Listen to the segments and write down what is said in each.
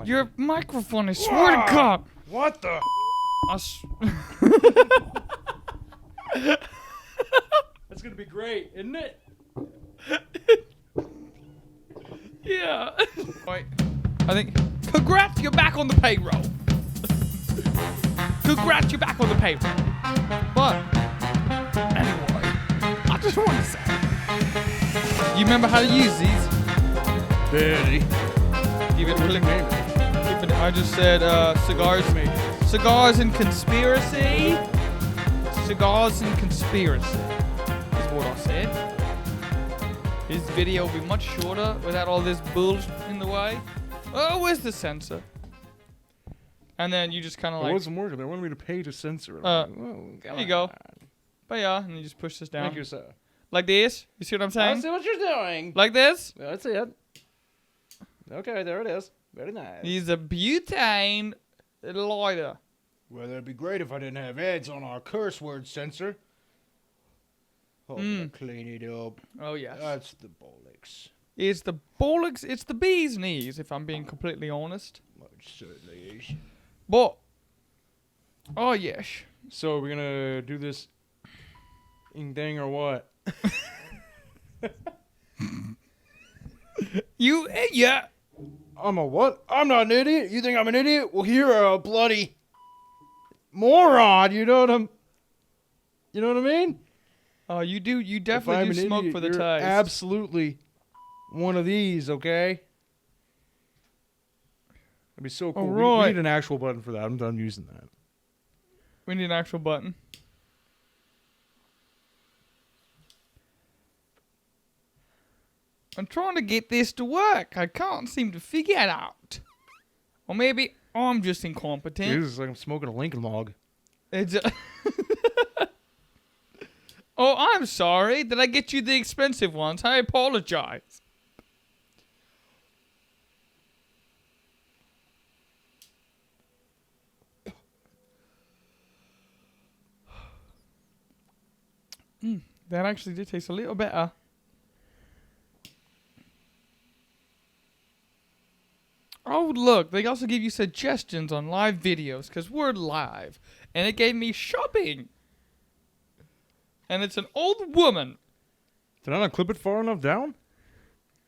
Your microphone, I swear to God. What the? That's gonna be great, isn't it? Yeah. Wait. I think. Congrats, you're back on the payroll. Congrats, you're back on the payroll. But anyway, I just want to say, you remember how to use these? Barely. Give it a click. I just said cigars and conspiracy. Cigars and conspiracy is what I said. This video will be much shorter without all this bullshit in the way. Oh, where's the censor? And then you just kind of like... It wasn't working. They wanted me to pay to censor it. There you go. But yeah, and you just push this down. Thank you, sir. Like this? You see what I'm saying? I see what you're doing. Like this? That's it. Okay, there it is. Very nice. He's a butane lighter. Well, that'd be great if I didn't have ads on our curse word censor. Clean it up. Oh, yes. That's the bollocks. It's the bollocks. It's the bee's knees, if I'm being completely honest. Well, it certainly is. But, oh, yes. So, we're gonna do this thing or what? You idiot. I'm a what? I'm not an idiot. You think I'm an idiot? Well, you're a bloody moron. You know what I mean? Oh, you do. You definitely do smoke for the you're taste. Absolutely one of these, okay? That'd be so cool. Right. We need an actual button for that. I'm done using that. We need an actual button. I'm trying to get this to work. I can't seem to figure it out. Or maybe I'm just incompetent. Dude, it's like I'm smoking a Lincoln log. It's Oh, I'm sorry. Did I get you the expensive ones? I apologize. That actually did taste a little better. Oh, look, they also give you suggestions on live videos because we're live. And it gave me shopping. And it's an old woman. Did I not clip it far enough down?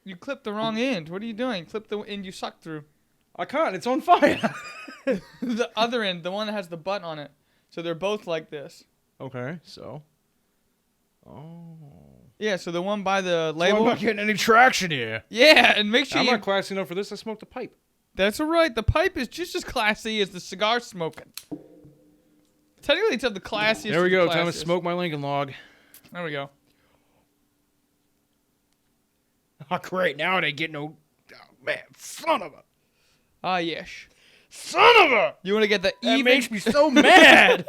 You clipped the wrong end. What are you doing? Clip the end you sucked through. I can't. It's on fire. The other end, the one that has the button on it. So they're both like this. Okay, so. Oh. Yeah, so the one by the So label. I'm not getting any traction here. Yeah, and make sure I'm you... not classy enough for this. I smoked a pipe. That's alright. The pipe is just as classy as the cigar smoking. Technically, it's of the classiest. There we go. Time to classiest. smoke my Lincoln log. There we go. Oh, great. Now I didn't get no... Oh, man. Son of a... Ah, yes. Son of a... You want to get the That even... makes me so mad.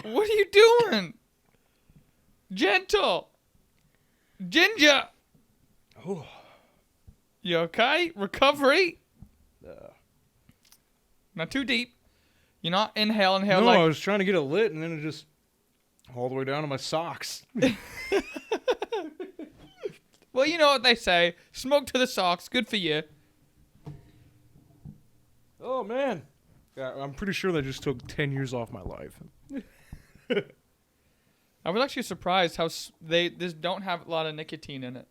What are you doing? Gentle. Ginger. Oh. You okay? Recovery. Not too deep. You're not inhale No, like... I was trying to get it lit, and then it just... all the way down to my socks. Well, you know what they say. Smoke to the socks. Good for you. Oh, man. Yeah, I'm pretty sure that just took 10 years off my life. I was actually surprised how they don't have a lot of nicotine in it.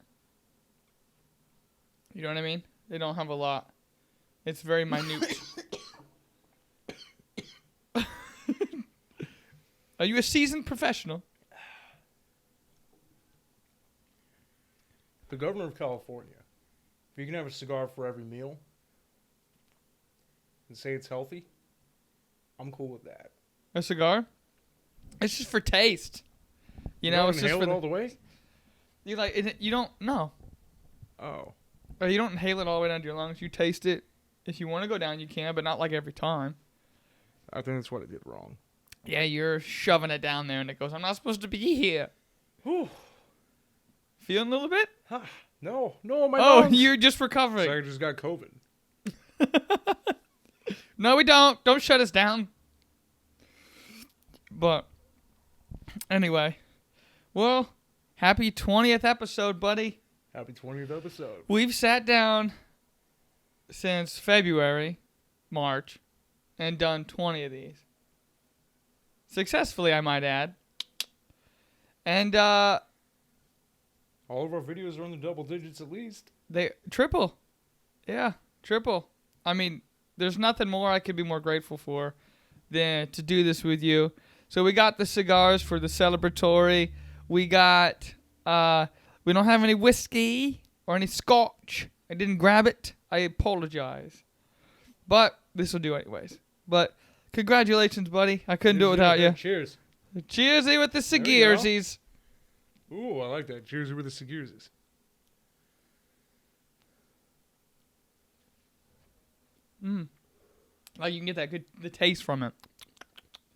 You know what I mean? They don't have a lot. It's very minute. Are you a seasoned professional? The governor of California, if you can have a cigar for every meal and say it's healthy, I'm cool with that. A cigar? It's just for taste. You know, it's just for all the way. You like you don't know. Oh. Or you don't inhale it all the way down to your lungs. You taste it. If you want to go down, you can, but not like every time. I think that's what I did wrong. Yeah, you're shoving it down there, and it goes, I'm not supposed to be here. Whew. Feeling a little bit? No, my Oh, lungs. you're just recovering. I just got COVID. No, we don't. Don't shut us down. But, anyway. Well, happy 20th episode, buddy. Happy 20th episode. We've sat down since February, March, and done 20 of these. Successfully, I might add. And, all of our videos are in the double digits at least. they triple. Yeah, triple. I mean, there's nothing more I could be more grateful for than to do this with you. So we got the cigars for the celebratory. We got, we don't have any whiskey or any scotch. I didn't grab it. I apologize. But this will do anyways. But congratulations, buddy. I couldn't do it without you. Cheers. Cheersy with the There you go. cigarsies. Ooh, I like that. Cheers with the cigars. Oh, you can get that good the taste from it.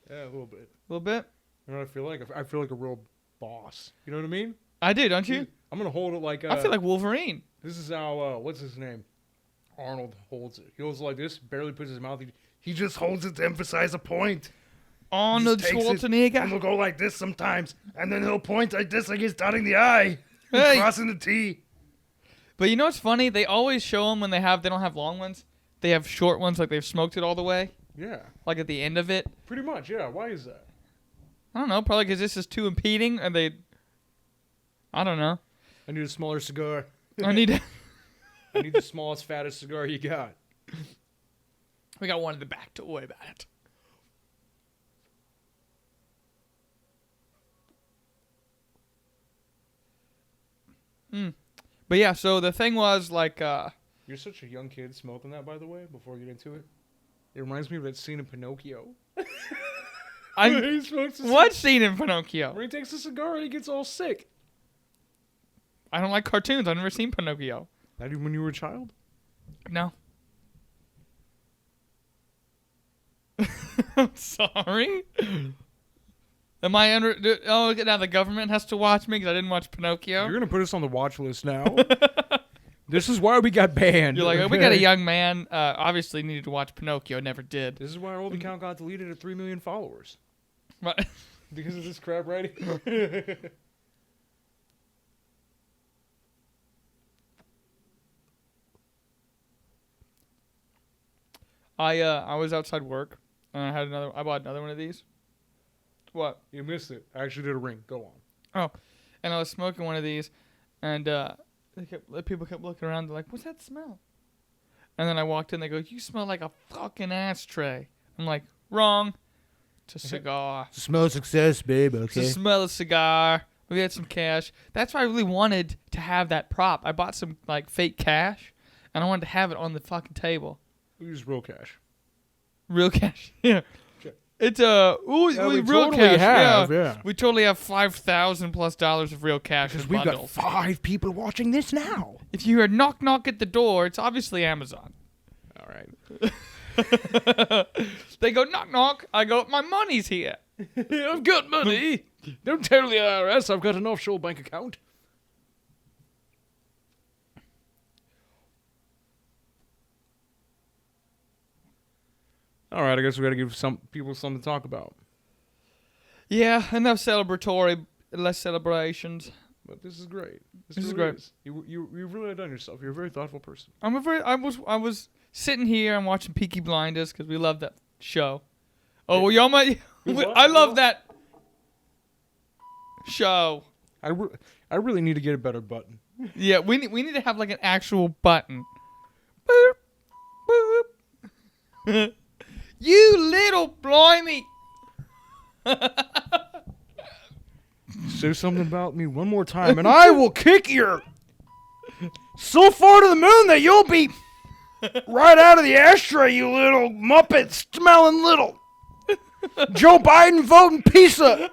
Yeah, a little bit. A little bit. You know what I feel like? I feel like a real boss. You know what I mean? I do, don't you? I'm gonna hold it like. I feel like Wolverine. This is how. What's his name? Arnold holds it. He holds it like this. Barely puts his mouth. He just holds it to emphasize a point. Arnold Just takes it, and Schwarzenegger. he'll go like this sometimes, and then he'll point like this, like he's dotting the I, Hey. crossing the T. But you know what's funny? They always show them when they don't have long ones. They have short ones, like they've smoked it all the way, Yeah, like at the end of it. pretty much. Yeah. Why is that? I don't know. Probably because this is too impeding, and they. I don't know. I need a smaller cigar. I need. I need the smallest, fattest cigar you got. We got one in the back. Don't worry about it. But yeah, so the thing was like, You're such a young kid smoking that, by the way. Before we get into it, it reminds me of that scene in Pinocchio. He smokes a what scene in Pinocchio? When he takes a cigar and he gets all sick. I don't like cartoons. I've never seen Pinocchio. Not even when you were a child? No. I'm sorry. Am I under? Oh, now the government has to watch me because I didn't watch Pinocchio. You're going to put us on the watch list now? This is why we got banned. You're like, oh, we got a young man. Obviously needed to watch Pinocchio. Never did. This is why our old account got deleted at 3 million followers. But Because of this crap writing. I was outside work and I bought another one of these. What? You missed it. I actually did a ring. Go on. And I was smoking one of these, and people kept looking around. They're like, "What's that smell?" And then I walked in. They go, "You smell like a fucking ashtray." I'm like, "Wrong. It's a cigar. To smell success, babe. It's a smell of cigar. We had some cash. That's why I really wanted to have that prop. I bought some like fake cash, and I wanted to have it on the fucking table. We use real cash. Real cash. Yeah. Okay. It's we real totally cash. have, yeah. We totally have $5,000+ of real cash Because in we've got bundles. 5 people watching this now. If you hear knock knock at the door, it's obviously Amazon. All right. They go knock knock. I go, my money's here. I've got money. Don't tell the IRS I've got an offshore bank account. All right, I guess we got to give some people something to talk about. Yeah, enough celebratory, less celebrations. But this is great. This is really great. You really done yourself. You're a very thoughtful person. I was sitting here and watching Peaky Blinders because we love that show. Oh, well, y'all might. I love that show. I really need to get a better button. Yeah, we need to have like an actual button. Boop, boop. You little blimey. Say something about me one more time, and I will kick you so far to the moon that you'll be right out of the ashtray, you little muppet, smelling little. Joe Biden voting pizza.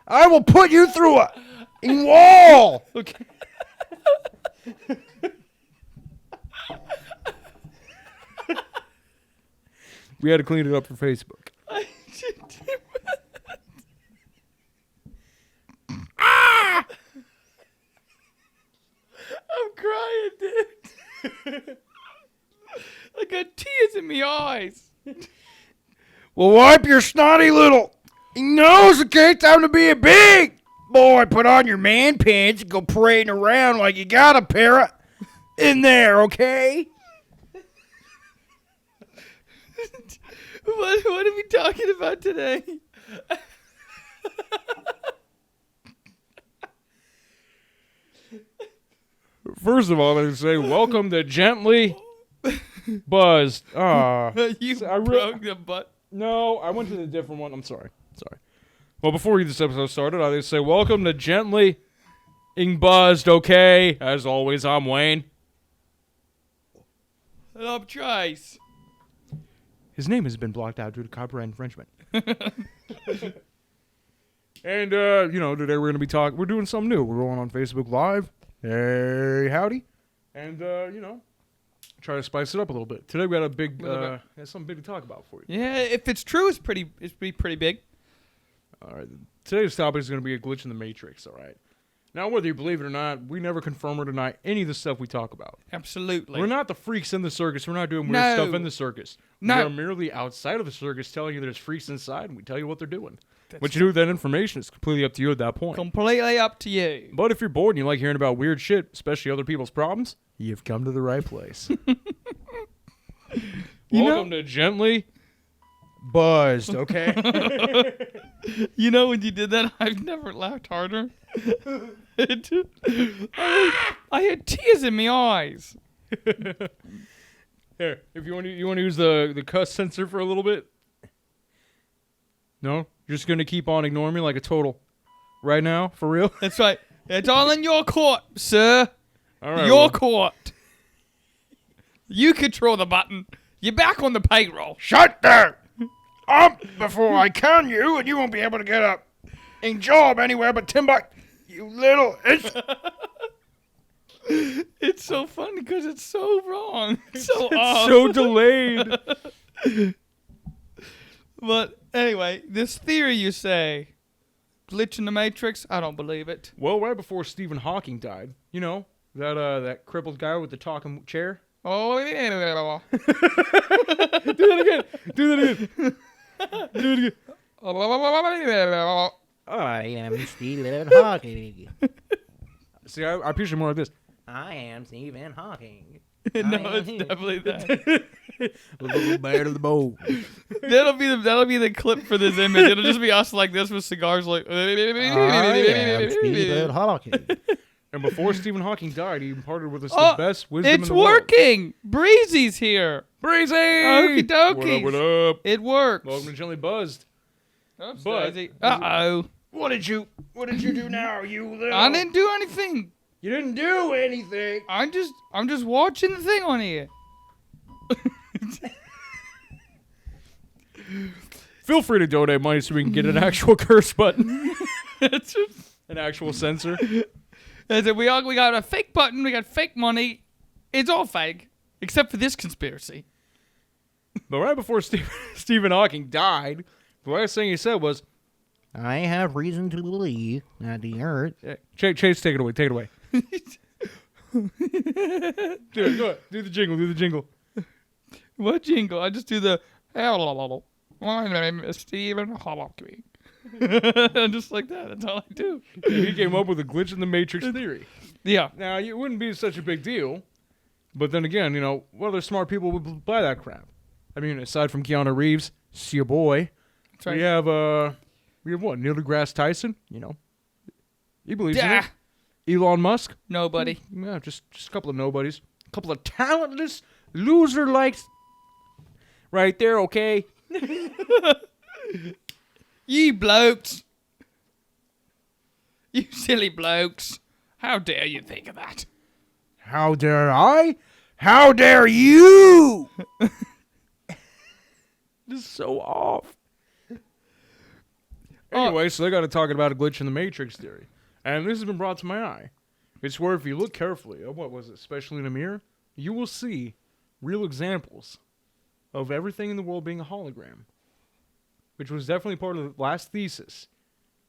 I will put you through a wall. Okay. We had to clean it up for Facebook. I'm crying, dude. I got tears in my eyes. Well, wipe your snotty little nose, okay? Time to be a big Boy, put on your man pants and go parading around like you got a parrot in there, okay? What are we talking about today? First of all, I'd say welcome to Gently Buzzed. You broke the butt. No, I went to the different one. I'm sorry. Well, before we get this episode started, I'd say welcome to Gently Buzzed, okay? As always, I'm Wayne. And I'm Trace. His name has been blocked out due to copyright infringement. And, today we're going to be we're doing something new. We're going on Facebook Live. Hey, howdy. And, try to spice it up a little bit. Today we got something big to talk about for you. Yeah, if it's true, it's pretty big. All right. Today's topic is going to be a glitch in the Matrix, all right? Now, whether you believe it or not, we never confirm or deny any of the stuff we talk about. Absolutely. We're not the freaks in the circus. We're not doing weird stuff in the circus. No. We are merely outside of the circus telling you there's freaks inside, and we tell you what they're doing. What you do with that information is completely up to you at that point. Completely up to you. But if you're bored and you like hearing about weird shit, especially other people's problems, you've come to the right place. Welcome to Gently Buzzed, okay? You know, when you did that, I've never laughed harder. I had tears in my eyes. Here, if you want to use the cuss censor for a little bit. No? You're just going to keep on ignoring me like a total. Right now? For real? That's right. It's all in your court, sir. All right. Your court. You control the button. You're back on the payroll. Shut there! Up before I can you, and you won't be able to get a job anywhere but Timbuktu, you little itch. It's so funny because it's so wrong. It's so off. So delayed. But anyway, this theory you say, glitch in the Matrix, I don't believe it. Well, right before Stephen Hawking died, you know, that crippled guy with the talking chair. Oh, Do that again. Do it again. I am Stephen Hawking. See, I picture more of this. I am Stephen Hawking. No, it's definitely that. A little bear to the bone. That'll be the clip for this image. It'll just be us like this with cigars like. I am Stephen Hawking. And before Stephen Hawking died, he imparted with us the best wisdom in It's the world. working. Breezy's here. Breezy! Okie dokie. What up? It works. Welcome to Gently Buzzed. Oops, But- Daisy. Uh-oh. What did you do now, you little... I didn't do anything. You didn't do anything. I'm just watching the thing on here. Feel free to donate money so we can get an actual curse button. An actual censor. We got a fake button. We got fake money. It's all fake, except for this conspiracy. But right before Stephen Hawking died, the last thing he said was, I have reason to believe that the Earth... Chase, take it away. Do it, go ahead. Do the jingle. What jingle? I just do the hello. My name is Stephen Hawking. Just like that. That's all I do. He came up with a glitch in the Matrix theory. Yeah. Now, it wouldn't be such a big deal, but then again, what other smart people would buy that crap? I mean, aside from Keanu Reeves, it's your boy. That's right. We have what? Neil deGrasse Tyson. He believes in it. Elon Musk. Nobody. Yeah, just a couple of nobodies. A couple of talentless loser likes. Right there, okay? You blokes. You silly blokes. How dare you think of that? How dare I? How dare you? This is so off. Anyway, so they got to talk about a glitch in the Matrix theory. And this has been brought to my eye. It's where if you look carefully at especially in a mirror, you will see real examples of everything in the world being a hologram. Which was definitely part of the last thesis.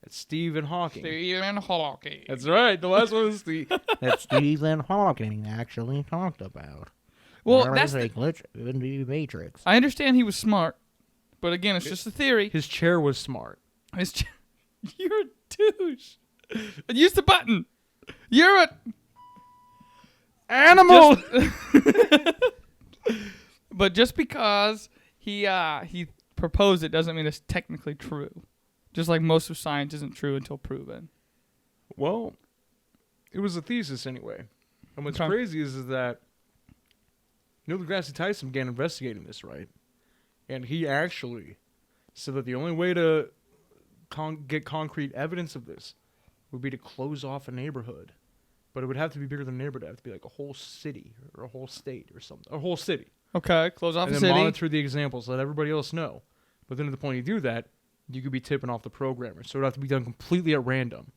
That's Stephen Hawking. Stephen Hawking. That's right. The last one was that Stephen Hawking actually talked about. Well, There that's is a glitch in the Matrix. I understand he was smart, but again, it's just a theory. His chair was smart. You're a douche. And use the button. You're a Animal. But just because he proposed it doesn't mean it's technically true. Just like most of science isn't true until proven. Well, it was a thesis anyway. And what's crazy is that Neil deGrasse Tyson began investigating this, right? And he actually said that the only way to get concrete evidence of this would be to close off a neighborhood. But it would have to be bigger than a neighborhood. It would have to be like a whole city or a whole state or something. A whole city. Okay, close off and a then city. monitor the examples, let everybody else know. But then at the point you do that, you could be tipping off the programmer. So it would have to be done completely at random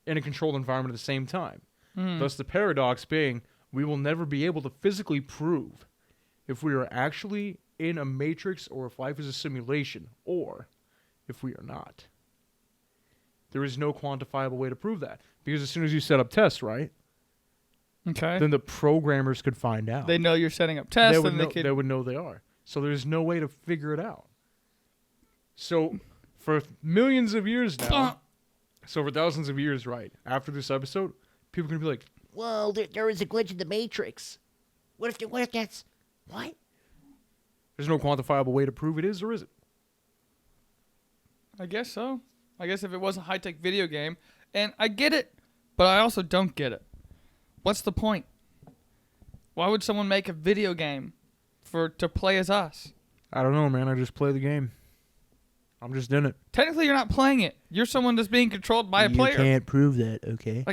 in a controlled environment at the same time. Thus the paradox being, we will never be able to physically prove if we are actually in a matrix or if life is a simulation or if we are not. There is no quantifiable way to prove that. Because as soon as you set up tests, right? Okay. Then the programmers could find out. They know you're setting up tests. They would know they are. So there's no way to figure it out. So for millions of years now, so for thousands of years, right, after this episode, people are going to be like, Well, there is a glitch in the Matrix. What if that's... What? there's no quantifiable way to prove it is or isn't. I guess so. I guess if it was a high-tech video game, and I get it, but I also don't get it. What's the point? Why would someone make a video game to play as us? I don't know, man. I just play the game. I'm just in it. Technically, you're not playing it. You're someone that's being controlled by a player. You can't prove that, okay?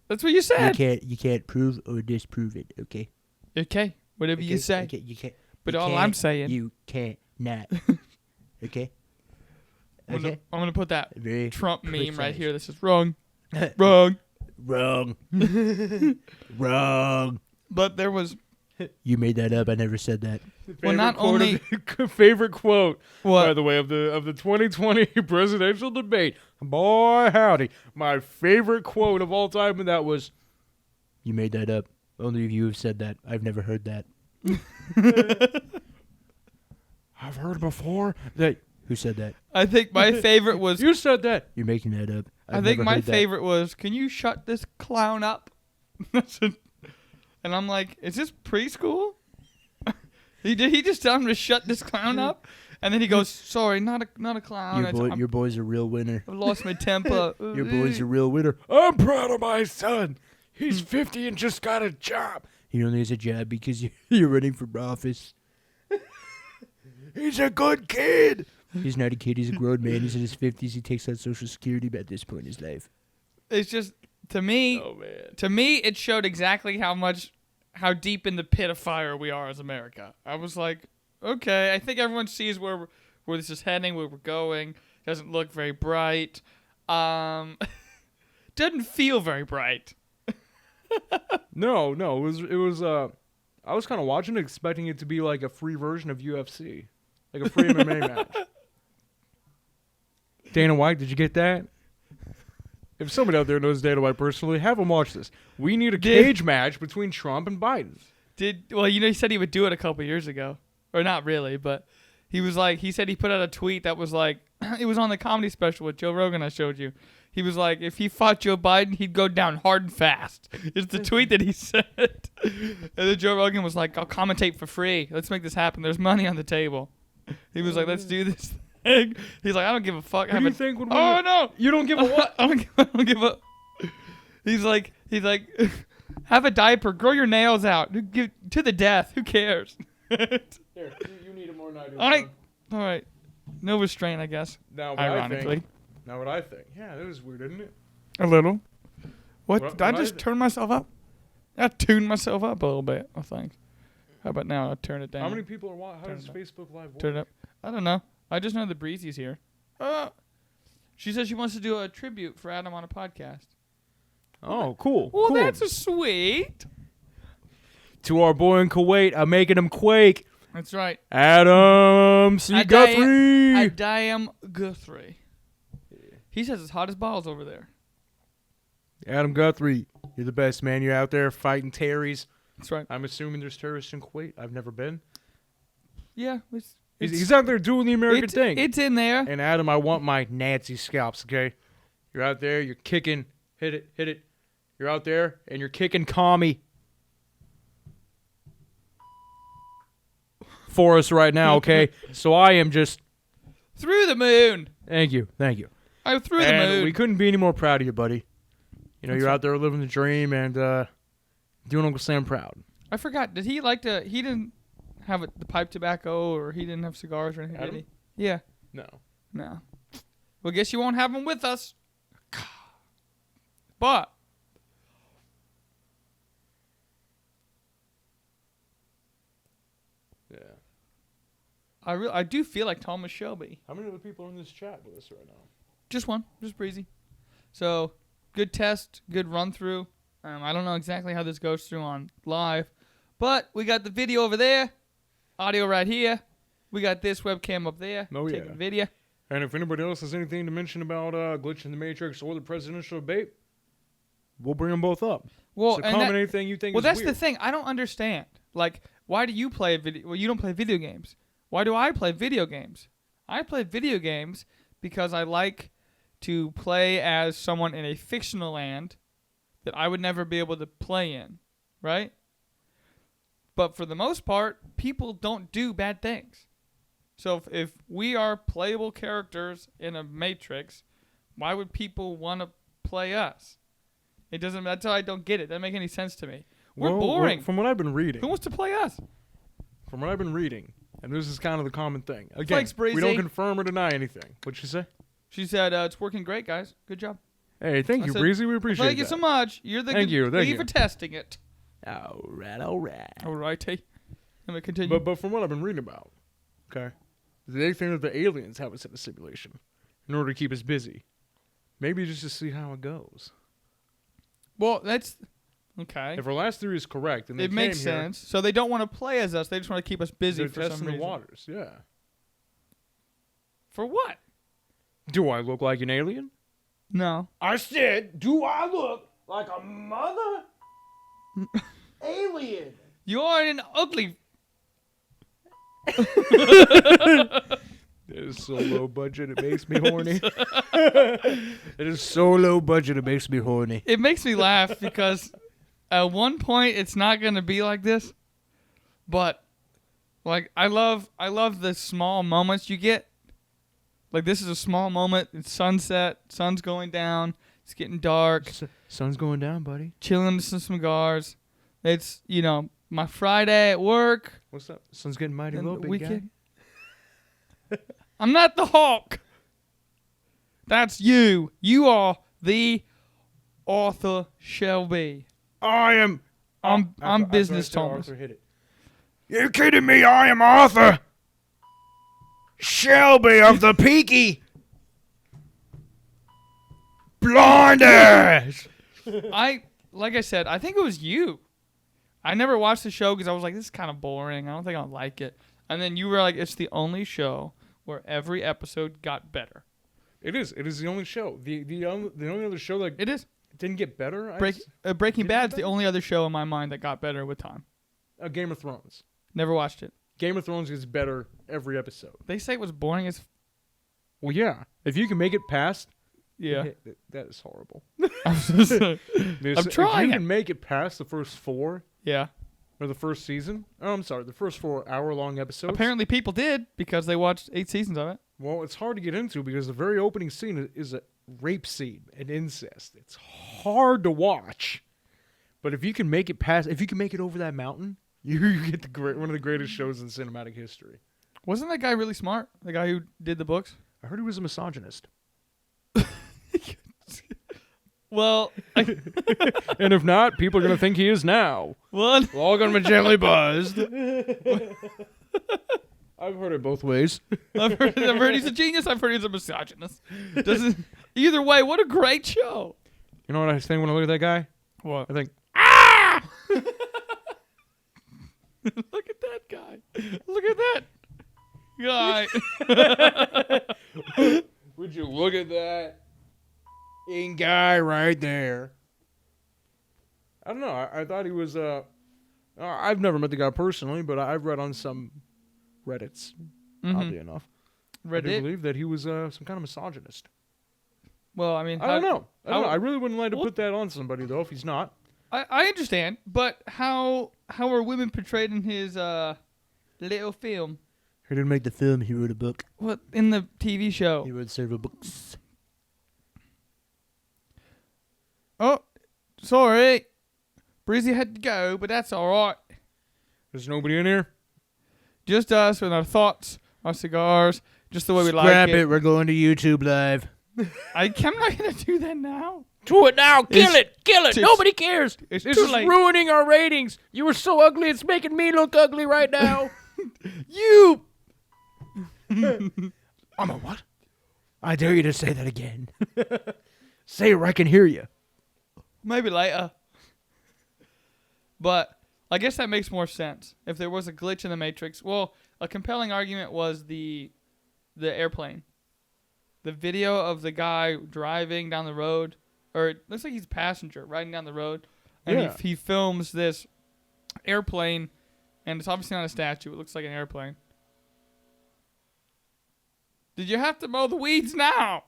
That's what you said. You can't prove or disprove it, okay? Okay, whatever you say. Okay, you can't. But you all can't, I'm saying... You can't not. Okay? I'm going to put that Very Trump meme right precise. here. This is wrong. Wrong. Wrong. Wrong. But there was... You made that up. I never said that. Well, not only... favorite quote, What? by the way, of the 2020 presidential debate. Boy, howdy. My favorite quote of all time, and that was... You made that up. Only of you have said that. I've never heard that. I've heard before that... Who said that? I think my favorite was... You said that. You're making that up. I think my favorite was, can you shut this clown up? And I'm like, is this preschool? Did he just tell him to shut this clown up? And then he goes, sorry, not a clown. Your boy's a real winner. I've lost my temper. Your boy's a real winner. I'm proud of my son. He's 50 and just got a job. He only has a job because you're running for office. He's a good kid. He's not a kid. He's a grown man. He's in his 50s. He takes out Social Security at this point in his life. It's just, to me, it showed exactly how deep in the pit of fire we are as America. I was like, okay, I think everyone sees where this is heading, where we're going. Doesn't look very bright. Doesn't feel very bright. No, it was I was kind of watching it, expecting it to be like a free version of UFC, like a free MMA match. Dana White, did you get that? If somebody out there knows Dana White personally, have him watch this. We need a cage match between Trump and Biden. He said he would do it a couple years ago, or not really, but he said he put out a tweet that was like, it was on the comedy special with Joe Rogan I showed you. He was like, if he fought Joe Biden, he'd go down hard and fast. It's the tweet that he said. And then Joe Rogan was like, I'll commentate for free. Let's make this happen. There's money on the table. He was like, let's do this thing. He's like, I don't give a fuck. Who do you think would win? Oh, no. You don't give a what? I don't give a... He's like, have a diaper. Grow your nails out. To the death. Who cares? Here, you need it more than I do. All right. No restraint, I guess. Now, ironically. Now what I think. Yeah, that was weird, isn't it? A little. What? What Did I just turn myself up? I tuned myself up a little bit, I think. How about now? I'll turn it down. How many people are watching? How does Facebook Live work? Turn it up. I don't know. I just know the Breezy's here. She says she wants to do a tribute for Adam on a podcast. Oh, cool. Well, cool. that's a sweet. To our boy in Kuwait, I'm making him quake. That's right. Adam C. Guthrie. Adam Guthrie. He says it's hot as balls over there. Adam Guthrie, you're the best, man. You're out there fighting terrorists. That's right. I'm assuming there's terrorists in Kuwait. I've never been. Yeah. He's out there doing the American thing. It's in there. And Adam, I want my Nazi scalps, okay? You're out there, you're kicking, hit it. You're out there, and you're kicking commie for us right now, okay? So I am just... Through the moon. Thank you. I'm through the And moon. we couldn't be any more proud of you, buddy. You know, That's you're right. out there living the dream and doing Uncle Sam proud. I forgot. Did he like to? He didn't have the pipe tobacco, or he didn't have cigars or anything, did Adam? he? Yeah. No. No. Well, guess you won't have him with us. But Yeah. I do feel like Thomas Shelby. How many other people are in this chat with us right now? Just one, just breezy. So good test, good run through. I don't know exactly how this goes through on live, but we got the video over there, audio right here. We got this webcam up there, taking yeah. video. And if anybody else has anything to mention about Glitch in the Matrix or the presidential debate, we'll bring them both up. Well, So and comment that- anything you think well, is that's weird. the thing. I don't understand. Like, why do you play video? Well, you don't play video games. Why do I play video games? I play video games because I like to play as someone in a fictional land that I would never be able to play in, right? But for the most part, people don't do bad things. So if we are playable characters in a Matrix, why would people want to play us? It doesn't. That's how I don't get it. That doesn't make any sense to me. We're boring. From what I've been reading, Who wants to play us? and this is kind of the common thing. Again, Thanks, Breezy. we don't confirm or deny anything. What'd you say? She said, it's working great, guys. Good job. Hey, thank I you, said, Breezy. We appreciate Thank you so that. much. You're the Thank good you, thank you. for testing it. All right. All righty. Let me continue. But from what I've been reading about, okay, they think that the aliens have us in a simulation in order to keep us busy. Maybe just to see how it goes. well, that's okay. If our last theory is correct, then they It makes came here, sense. So they don't want to play as us. They just want to keep us busy they're for testing some the reason. waters. Yeah. For what? Do I look like an alien? No. I said, do I look like a mother alien? You are an ugly. It is so low budget, it makes me horny. It is so low budget, it makes me horny. It makes me laugh because at one point it's not going to be like this, but like I love the small moments you get. Like this is a small moment. It's sunset, sun's going down, it's getting dark. Sun's going down, buddy. Chilling with some cigars. It's my Friday at work. What's up? Sun's getting mighty And low, the big weekend. I'm not the Hawk. That's you. You are the Arthur Shelby. guy. I am. I'm business Thomas. Arthur hit it. You kidding me? I am Arthur Shelby of the Peaky Blinders. Like I said, I think it was you. I never watched the show because I was like, this is kind of boring. I don't think I'll like it. And then you were like, it's the only show where every episode got better. It is. It is the only show. The only other show that It is. didn't get better. Breaking Did it Bad's get the better? only other show in my mind that got better with time. Game of Thrones. Never watched it. Game of Thrones gets better every episode. They say it was boring as. Well, yeah. If you can make it past, Yeah. that is horrible. I'm trying If you it. can make it past the first 4 Yeah. or the first season. Oh, I'm sorry, the first 4 hour-long episodes. Apparently people did because they watched 8 seasons of it. Well, it's hard to get into because the very opening scene is a rape scene and incest. It's hard to watch. But if you can make it past, if you can make it over that mountain, you get one of the greatest shows in cinematic history. Wasn't that guy really smart? The guy who did the books? I heard he was a misogynist. Well, And if not, people are going to think he is now. well, We're all going to be gently buzzed. I've heard it both ways. I've heard he's a genius. I've heard he's a misogynist. Either way, what a great show. You know what I think when I look at that guy? What? I think, Look at that guy. Look at that guy. would you look at that guy right there? I don't know. I thought he was, I've never met the guy personally, but I've read on some Reddits, oddly enough. I do Reddit. believe that he was some kind of misogynist. Well, I mean, I don't know. how- I really wouldn't like to Well- put that on somebody though if he's not. I understand, but how are women portrayed in his little film? He didn't make the film. He wrote a book. What in the TV show? He wrote several books. Oh, sorry, Breezy had to go, but that's all right. There's nobody in here. Just us with our thoughts, our cigars, just the way we Scrap like it. We're going to YouTube Live. I'm not gonna do that now. Do it now. Kill it. it's- Nobody cares. It's This too is late. ruining our ratings. You were so ugly. It's making me look ugly right now. You. I'm a what? I dare you to say that again. Say it where I can hear you. Maybe later. But I guess that makes more sense. If there was a glitch in the Matrix, well, a compelling argument was the airplane. The video of the guy driving down the road, or it looks like he's a passenger riding down the road, and Yeah. he films this airplane, and it's obviously not a statue. It looks like an airplane. Did you have to mow the weeds now?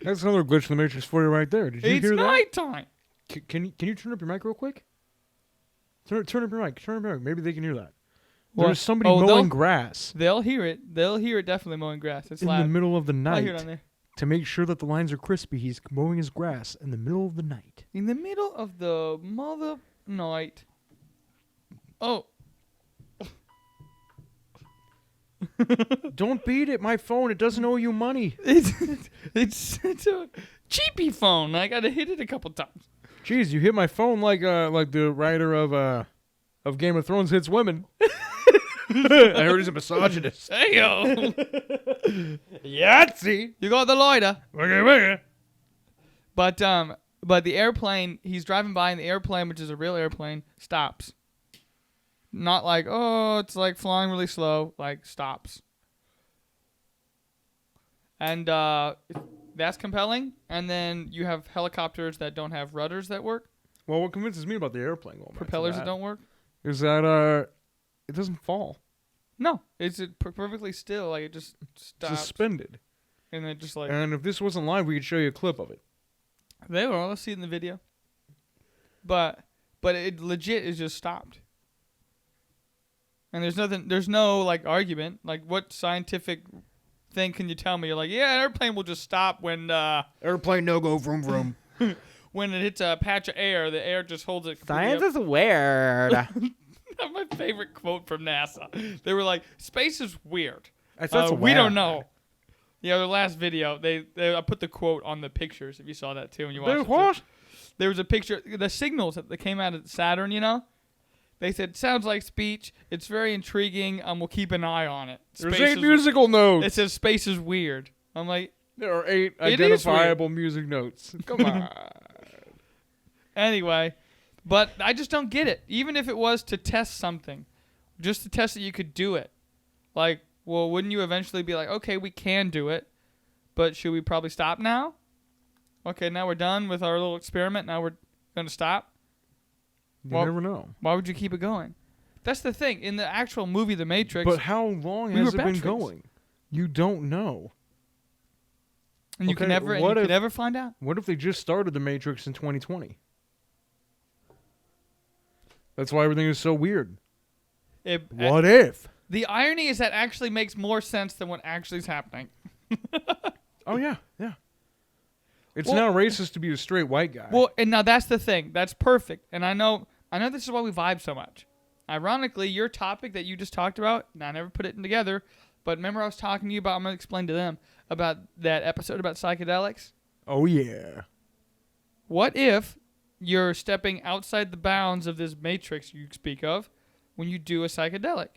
That's another glitch in the Matrix for you right there. Did you It's hear that? nighttime. Can you turn up your mic real quick? Turn up your mic. Turn up your mic. Maybe they can hear that. What? There's somebody Oh, mowing they'll- grass They'll hear it. They'll hear it definitely mowing grass. It's in loud. the middle of the I hear it on night there. to make sure that the lines are crispy. He's mowing his grass in the middle of the night. In the middle of the mother night. Oh. Don't beat it. My phone. It doesn't owe you money. It's a cheapy phone. I gotta hit it a couple times. Jeez, you hit my phone like the writer of Game of Thrones hits women. I heard he's a misogynist. Hey yo. Yahtzee. You got the lighter. Okay. But the airplane, he's driving by and the airplane, which is a real airplane, stops. Not like, oh, it's like flying really slow, like stops. And that's compelling. And then you have helicopters that don't have rudders that work, Well, what convinces me about the airplane going back to propellers that don't work. is that it doesn't fall. No, it's perfectly still, like it just stops. Suspended. And then just like, And if this wasn't live, we could show you a clip of it. they were, let's see it in the video. But it legit is just stopped. And there's no like argument. Like what scientific thing can you tell me? You're like, yeah, an airplane will just stop when Airplane no go vroom vroom. when it hits a patch of air. The air just holds it. completely Science is weird. up. That's my favorite quote from NASA. They were like, space is weird. That's We don't know. Yeah, the last video, they I put the quote on the pictures. If you saw that too, and you watched it too. What? There was a picture, the signals that came out of Saturn, you know? They said, sounds like speech. It's very intriguing. We'll keep an eye on it. There's Space 8 is- musical notes. It says space is weird. I'm like, There are 8 It is identifiable music notes. Come on. anyway. But I just don't get it. Even if it was to test something, just to test that you could do it. Like, well, wouldn't you eventually be like, okay, we can do it, but should we probably stop now? Okay, now we're done with our little experiment. Now we're going to stop. You Well, never know. Why would you keep it going? That's the thing. In the actual movie, The Matrix, But how long We has were it been veterans. going? You don't know. and you okay, can never, what if- never find out. What if they just started The Matrix in 2020? That's why everything is so weird. What if? The irony is that actually makes more sense than what actually is happening. Oh, yeah. It's Well- now racist to be a straight white guy. Well, and now that's the thing. That's perfect. And I know this is why we vibe so much. Ironically, your topic that you just talked about, and I never put it together, but remember I was talking to you about, I'm going to explain to them, about that episode about psychedelics? Oh, yeah. What if you're stepping outside the bounds of this matrix you speak of when you do a psychedelic?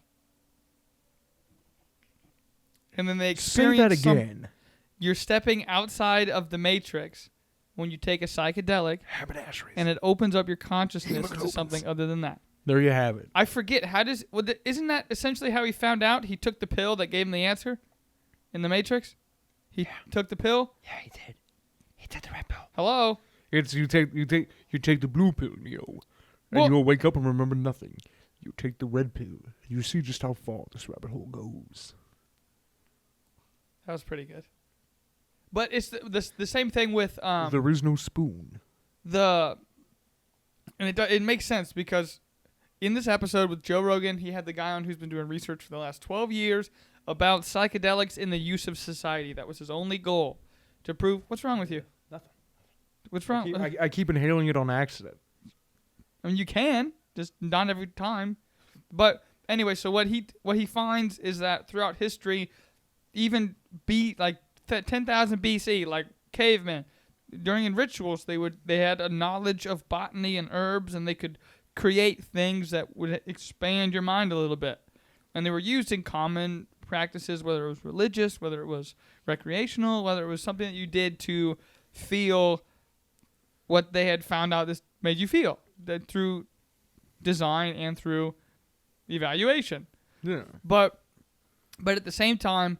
And then they Say experience that again. You're stepping outside of the matrix when you take a psychedelic, Haberdasheries. and it opens up your consciousness look, it to opens. something other than that. There you have it. I forget isn't that essentially how he found out? He took the pill that gave him the answer in the Matrix. He took the pill. Yeah, he did. He took the red pill. Hello. It's you take the blue pill, Neo, and Well- you'll wake up and remember nothing. You take the red pill, and you see just how far this rabbit hole goes. That was pretty good. But it's the same thing with there is no spoon. and it makes sense because in this episode with Joe Rogan, he had the guy on who's been doing research for the last 12 years about psychedelics in the use of society. That was his only goal, to prove. What's wrong with you? Nothing. What's wrong? I keep inhaling it on accident. I mean, you can, just not every time. But anyway, so what he finds is that throughout history, even 10,000 BC, like cavemen, during rituals, they had a knowledge of botany and herbs, and they could create things that would expand your mind a little bit. And they were used in common practices, whether it was religious, whether it was recreational, whether it was something that you did to feel what they had found out this made you feel, that through design and through evaluation. Yeah. But at the same time,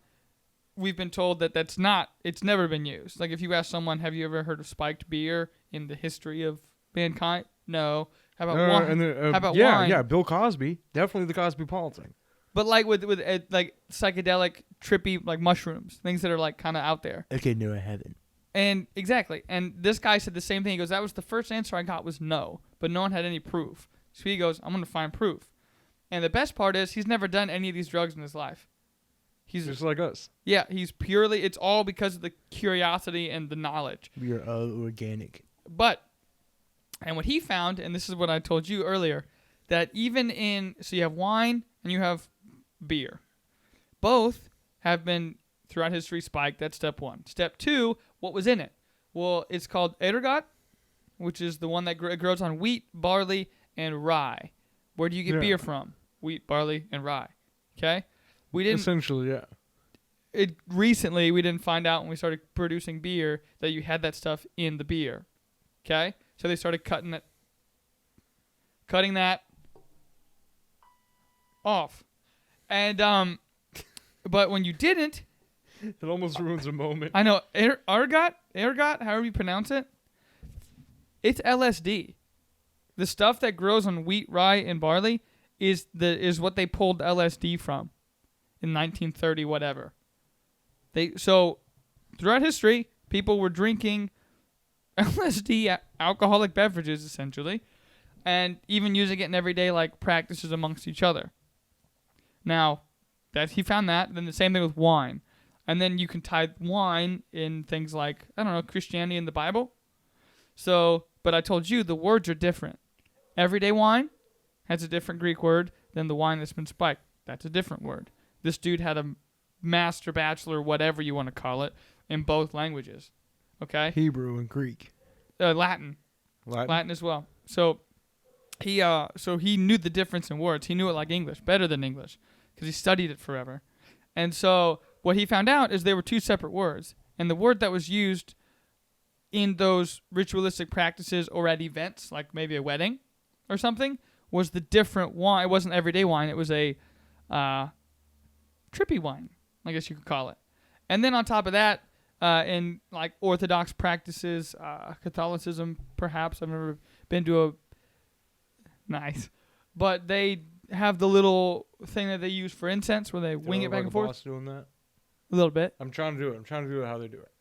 we've been told that it's never been used. Like if you ask someone, have you ever heard of spiked beer in the history of mankind? No. How about wine? How about wine? Yeah, Bill Cosby. Definitely the Cosbypolitan. But like with like psychedelic, trippy, like mushrooms, things that are like kind of out there. Okay, no, I haven't. And exactly. And this guy said the same thing. He goes, that was the first answer I got was no. But no one had any proof. So he goes, I'm going to find proof. And the best part is he's never done any of these drugs in his life. He's just like us. Yeah, it's all because of the curiosity and the knowledge. We are all organic. And what he found, and this is what I told you earlier, that so you have wine and you have beer. Both have been throughout history spiked. That's step one. Step two, what was in it? Well, it's called ergot, which is the one that grows on wheat, barley, and rye. Where do you get beer from? Wheat, barley, and rye. Okay? We didn't essentially, yeah. Recently, we didn't find out when we started producing beer that you had that stuff in the beer. Okay? So they started cutting that off. And but when you didn't, it almost ruins a moment. I know ergot, however you pronounce it, it's LSD. The stuff that grows on wheat, rye, and barley is what they pulled LSD from in 1930 whatever. So throughout history, people were drinking LSD alcoholic beverages essentially, and even using it in everyday like practices amongst each other. Now, that he found that, then the same thing with wine. And then you can tie wine in things like, I don't know, Christianity and the Bible. So, but I told you the words are different. Everyday wine has a different Greek word than the wine that's been spiked. That's a different word. This dude had a master, bachelor, whatever you want to call it, in both languages. Okay? Hebrew and Greek. Latin as well. So he knew the difference in words. He knew it like English, better than English, because he studied it forever. And so what he found out is there were two separate words. And the word that was used in those ritualistic practices or at events, like maybe a wedding or something, was the different wine. It wasn't everyday wine. It was a trippy wine, I guess you could call it. And then on top of that, in like Orthodox practices, Catholicism, perhaps. I've never been to a... Nice. But they have the little thing that they use for incense where they wing it back and forth. Boss doing that? A little bit. I'm trying to do it. I'm trying to do it how they do it.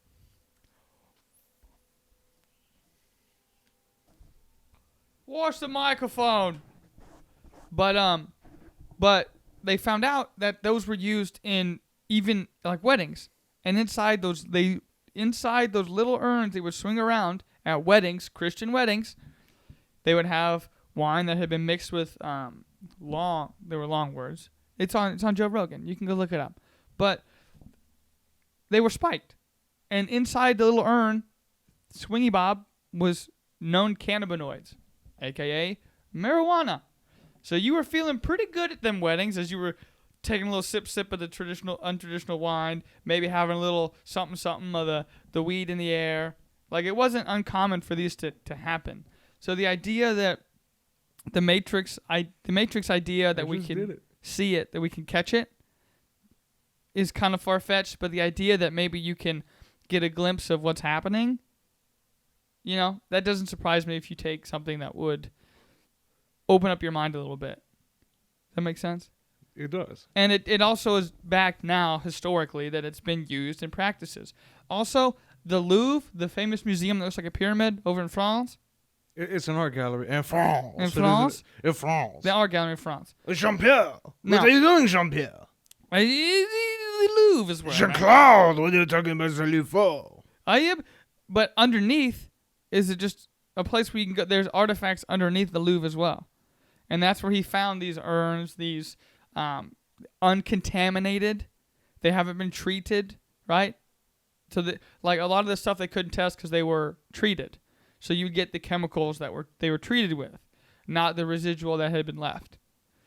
Wash the microphone. But they found out that those were used in even like weddings. And inside those little urns they would swing around at weddings, Christian weddings, they would have wine that had been mixed with there were long words. It's on Joe Rogan. You can go look it up. But they were spiked. And inside the little urn, Swingy Bob was known cannabinoids, aka marijuana. So you were feeling pretty good at them weddings as you were taking a little sip of the untraditional wine, maybe having a little something of the weed in the air. Like it wasn't uncommon for these to happen. So the idea that the Matrix idea that we can see it, that we can catch it, is kind of far-fetched, but the idea that maybe you can get a glimpse of what's happening, that doesn't surprise me if you take something that would open up your mind a little bit. Does that make sense? It does. And it also is back now, historically, that it's been used in practices. Also, the Louvre, the famous museum that looks like a pyramid over in France. It's an art gallery in France. In France? In France. The art gallery in France. Jean-Pierre. No. What are you doing, Jean-Pierre? The Louvre is where I'm at. Jean-Claude, what are you talking about the Louvre for? I am, but underneath is it just a place where you can go. There's artifacts underneath the Louvre as well, and that's where he found these urns, these uncontaminated. They haven't been treated, right? So like a lot of the stuff they couldn't test because they were treated. So you would get the chemicals that they were treated with, not the residual that had been left.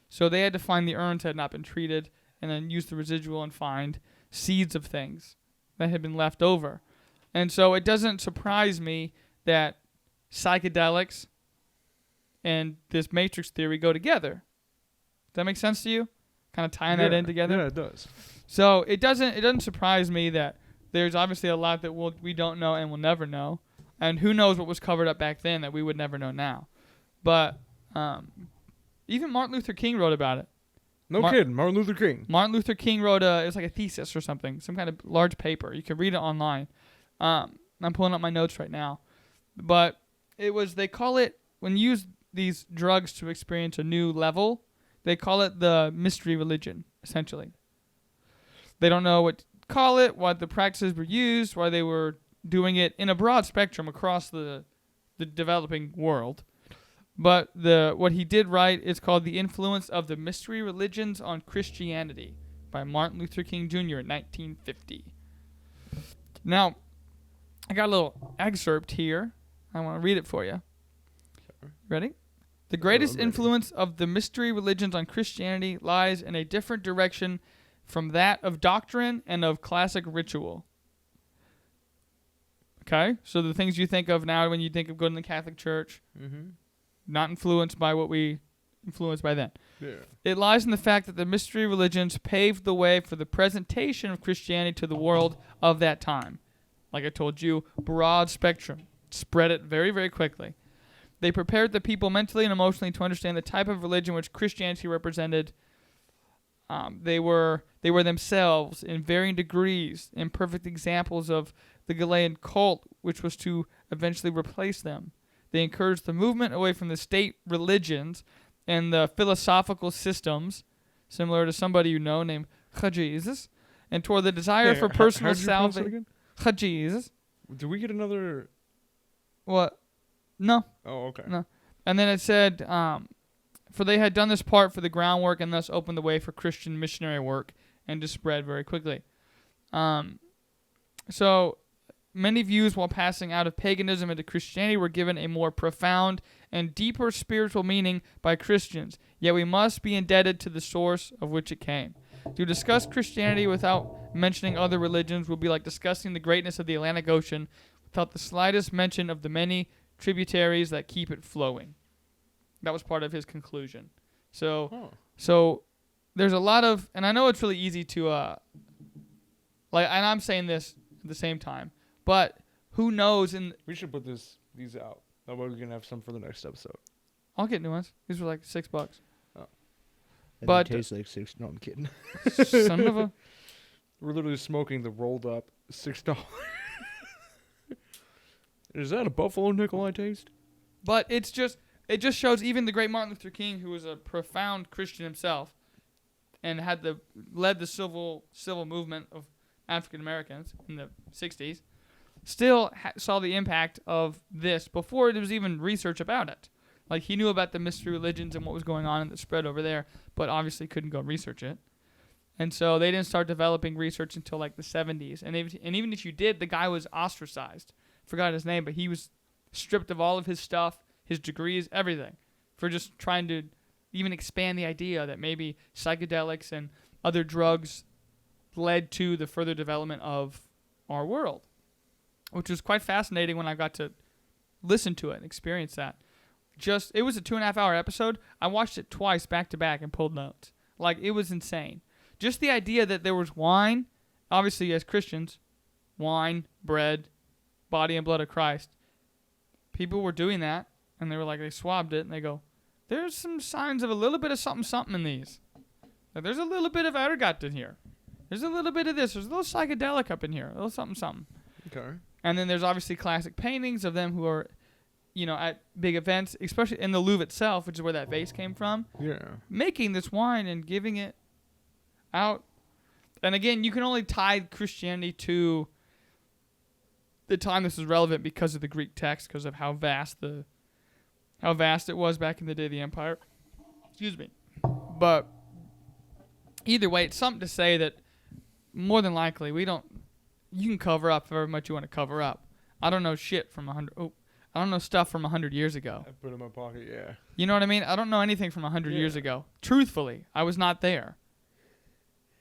So they had to find the urns that had not been treated, and then use the residual and find seeds of things that had been left over. And so it doesn't surprise me that psychedelics and this matrix theory go together. Does that make sense to you? Kind of tying that in together? Yeah, it does. So it doesn't surprise me that there's obviously a lot that we don't know and we'll never know. And who knows what was covered up back then that we would never know now. But even Martin Luther King wrote about it. No kidding, Martin Luther King. Martin Luther King wrote it was like a thesis or something, some kind of large paper. You can read it online. I'm pulling up my notes right now. But they call it, when you use these drugs to experience a new level, they call it the mystery religion, essentially. They don't know what to call it, what the practices were used, why they were doing it in a broad spectrum across the developing world. But what he did write is called The Influence of the Mystery Religions on Christianity by Martin Luther King Jr. in 1950. Now, I got a little excerpt here. I want to read it for you. Ready? The greatest influence of the mystery religions on Christianity lies in a different direction from that of doctrine and of classic ritual. Okay? So the things you think of now when you think of going to the Catholic Church, not influenced by what we influenced by then. Yeah. It lies in the fact that the mystery religions paved the way for the presentation of Christianity to the world of that time. Like I told you, broad spectrum. Spread it very, very quickly. They prepared the people mentally and emotionally to understand the type of religion which Christianity represented. They were themselves in varying degrees imperfect examples of the Galilean cult, which was to eventually replace them. They encouraged the movement away from the state religions and the philosophical systems, similar to somebody you know named Jesus, and toward the desire for personal salvation. Jesus. Did we get another? What? No. Oh, okay. No. And then it said, for they had done this part for the groundwork and thus opened the way for Christian missionary work and to spread very quickly. So many views while passing out of paganism into Christianity were given a more profound and deeper spiritual meaning by Christians, yet we must be indebted to the source of which it came. To discuss Christianity without mentioning other religions would be like discussing the greatness of the Atlantic Ocean without the slightest mention of the many tributaries that keep it flowing. That was part of his conclusion. So there's a lot of, and I know it's really easy to, and I'm saying this at the same time, but who knows? We should put these out. That way we can have some for the next episode. I'll get new ones. These were like $6. Oh. But it tastes like $6. No, I'm kidding. Son of a. We're literally smoking the rolled up $6. Is that a Buffalo nickel I taste? But it just shows even the great Martin Luther King, who was a profound Christian himself, and led the civil movement of African Americans in the 60s, still saw the impact of this before there was even research about it. Like, he knew about the mystery religions and what was going on in the spread over there, but obviously couldn't go research it. And so they didn't start developing research until like the 70s. And even if you did, the guy was ostracized. Forgot his name, but he was stripped of all of his stuff, his degrees, everything, for just trying to even expand the idea that maybe psychedelics and other drugs led to the further development of our world, which was quite fascinating when I got to listen to it and experience that. It was a 2.5-hour episode. I watched it twice back to back and pulled notes. Like, it was insane. Just the idea that there was wine, obviously as Christians, wine, bread, body and blood of Christ. People were doing that, and they swabbed it, and they go, there's some signs of a little bit of something in these. Like, there's a little bit of ergot in here. There's a little bit of this. There's a little psychedelic up in here. A little something. Okay. And then there's obviously classic paintings of them who are, at big events, especially in the Louvre itself, which is where that vase came from, making this wine and giving it out. And again, you can only tie Christianity to the time this is relevant because of the Greek text, because of how vast it was back in the day of the empire. Excuse me. But either way, it's something to say that more than likely you can cover up however much you want to cover up. I don't know shit from I don't know stuff from 100 years ago. I put it in my pocket, yeah. You know what I mean? I don't know anything from 100 years ago. Truthfully, I was not there.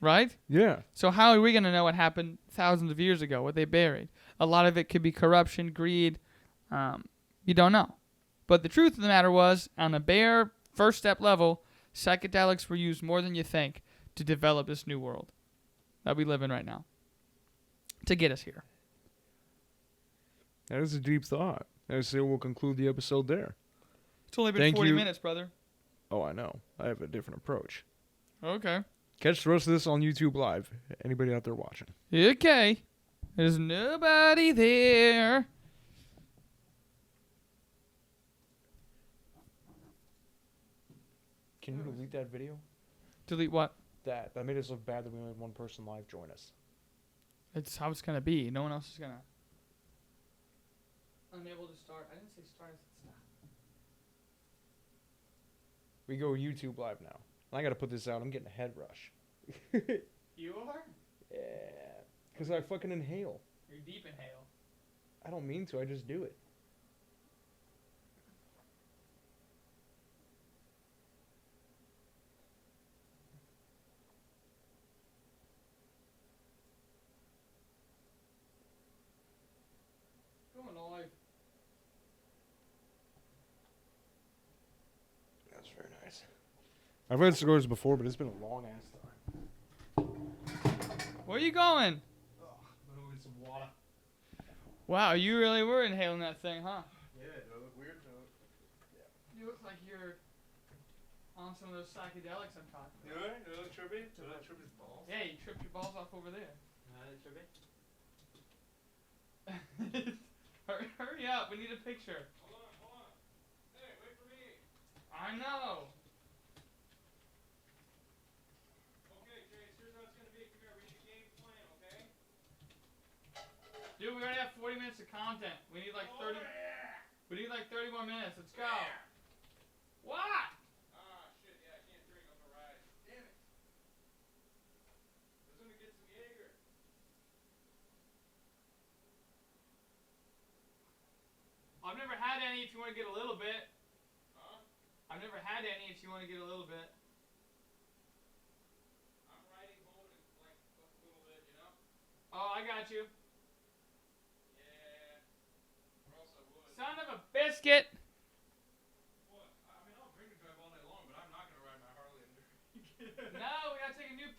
Right? Yeah. So how are we going to know what happened thousands of years ago, what they buried? A lot of it could be corruption, greed. You don't know. But the truth of the matter was, on a bare first step level, psychedelics were used more than you think to develop this new world that we live in right now, to get us here. That is a deep thought. I say we'll conclude the episode there. It's only been 40 minutes, brother. Oh, I know. I have a different approach. Okay. Catch the rest of this on YouTube Live. Anybody out there watching? Okay. There's nobody there. Can you delete that video? Delete what? That made us look bad that we only had one person live join us. It's how it's going to be. No one else is going to. Unable to start. I didn't say start. I said stop. We go YouTube Live now. I got to put this out. I'm getting a head rush. You are? Yeah. Because I fucking inhale. You're deep inhale. I don't mean to. I just do it. Going live. That's very nice. I've had cigars before, but it's been a long ass time. Where are you going? Oh, I'm gonna get some water. Wow, you really were inhaling that thing, huh? Yeah, do I look weird? Yeah. You look like you're on some of those psychedelics I'm talking Do I? Do I look trippy? Do I trip his balls? Yeah, you tripped your balls off over there. Trippy? Hurry up, we need a picture. Hold on. Hey, wait for me. I know. Okay, Chase, here's how it's gonna be. Come here, we need a game plan, okay? Dude, we already have 40 minutes of content. We need like 30. Yeah. We need like 30 more minutes. Let's go. Yeah. What? Ah, shit, yeah, I can't drink on the ride. Damn it. I was gonna get some Jaeger. I've never had any if you want to get a little bit. Huh? I've never had any if you want to get a little bit. I'm riding home in like a little bit, you know? Oh, I got you. Yeah. Or else I would. Son of a biscuit. What? I mean, I'll drink and drive all night long, but I'm not gonna ride my Harley and drink. No, we gotta take a new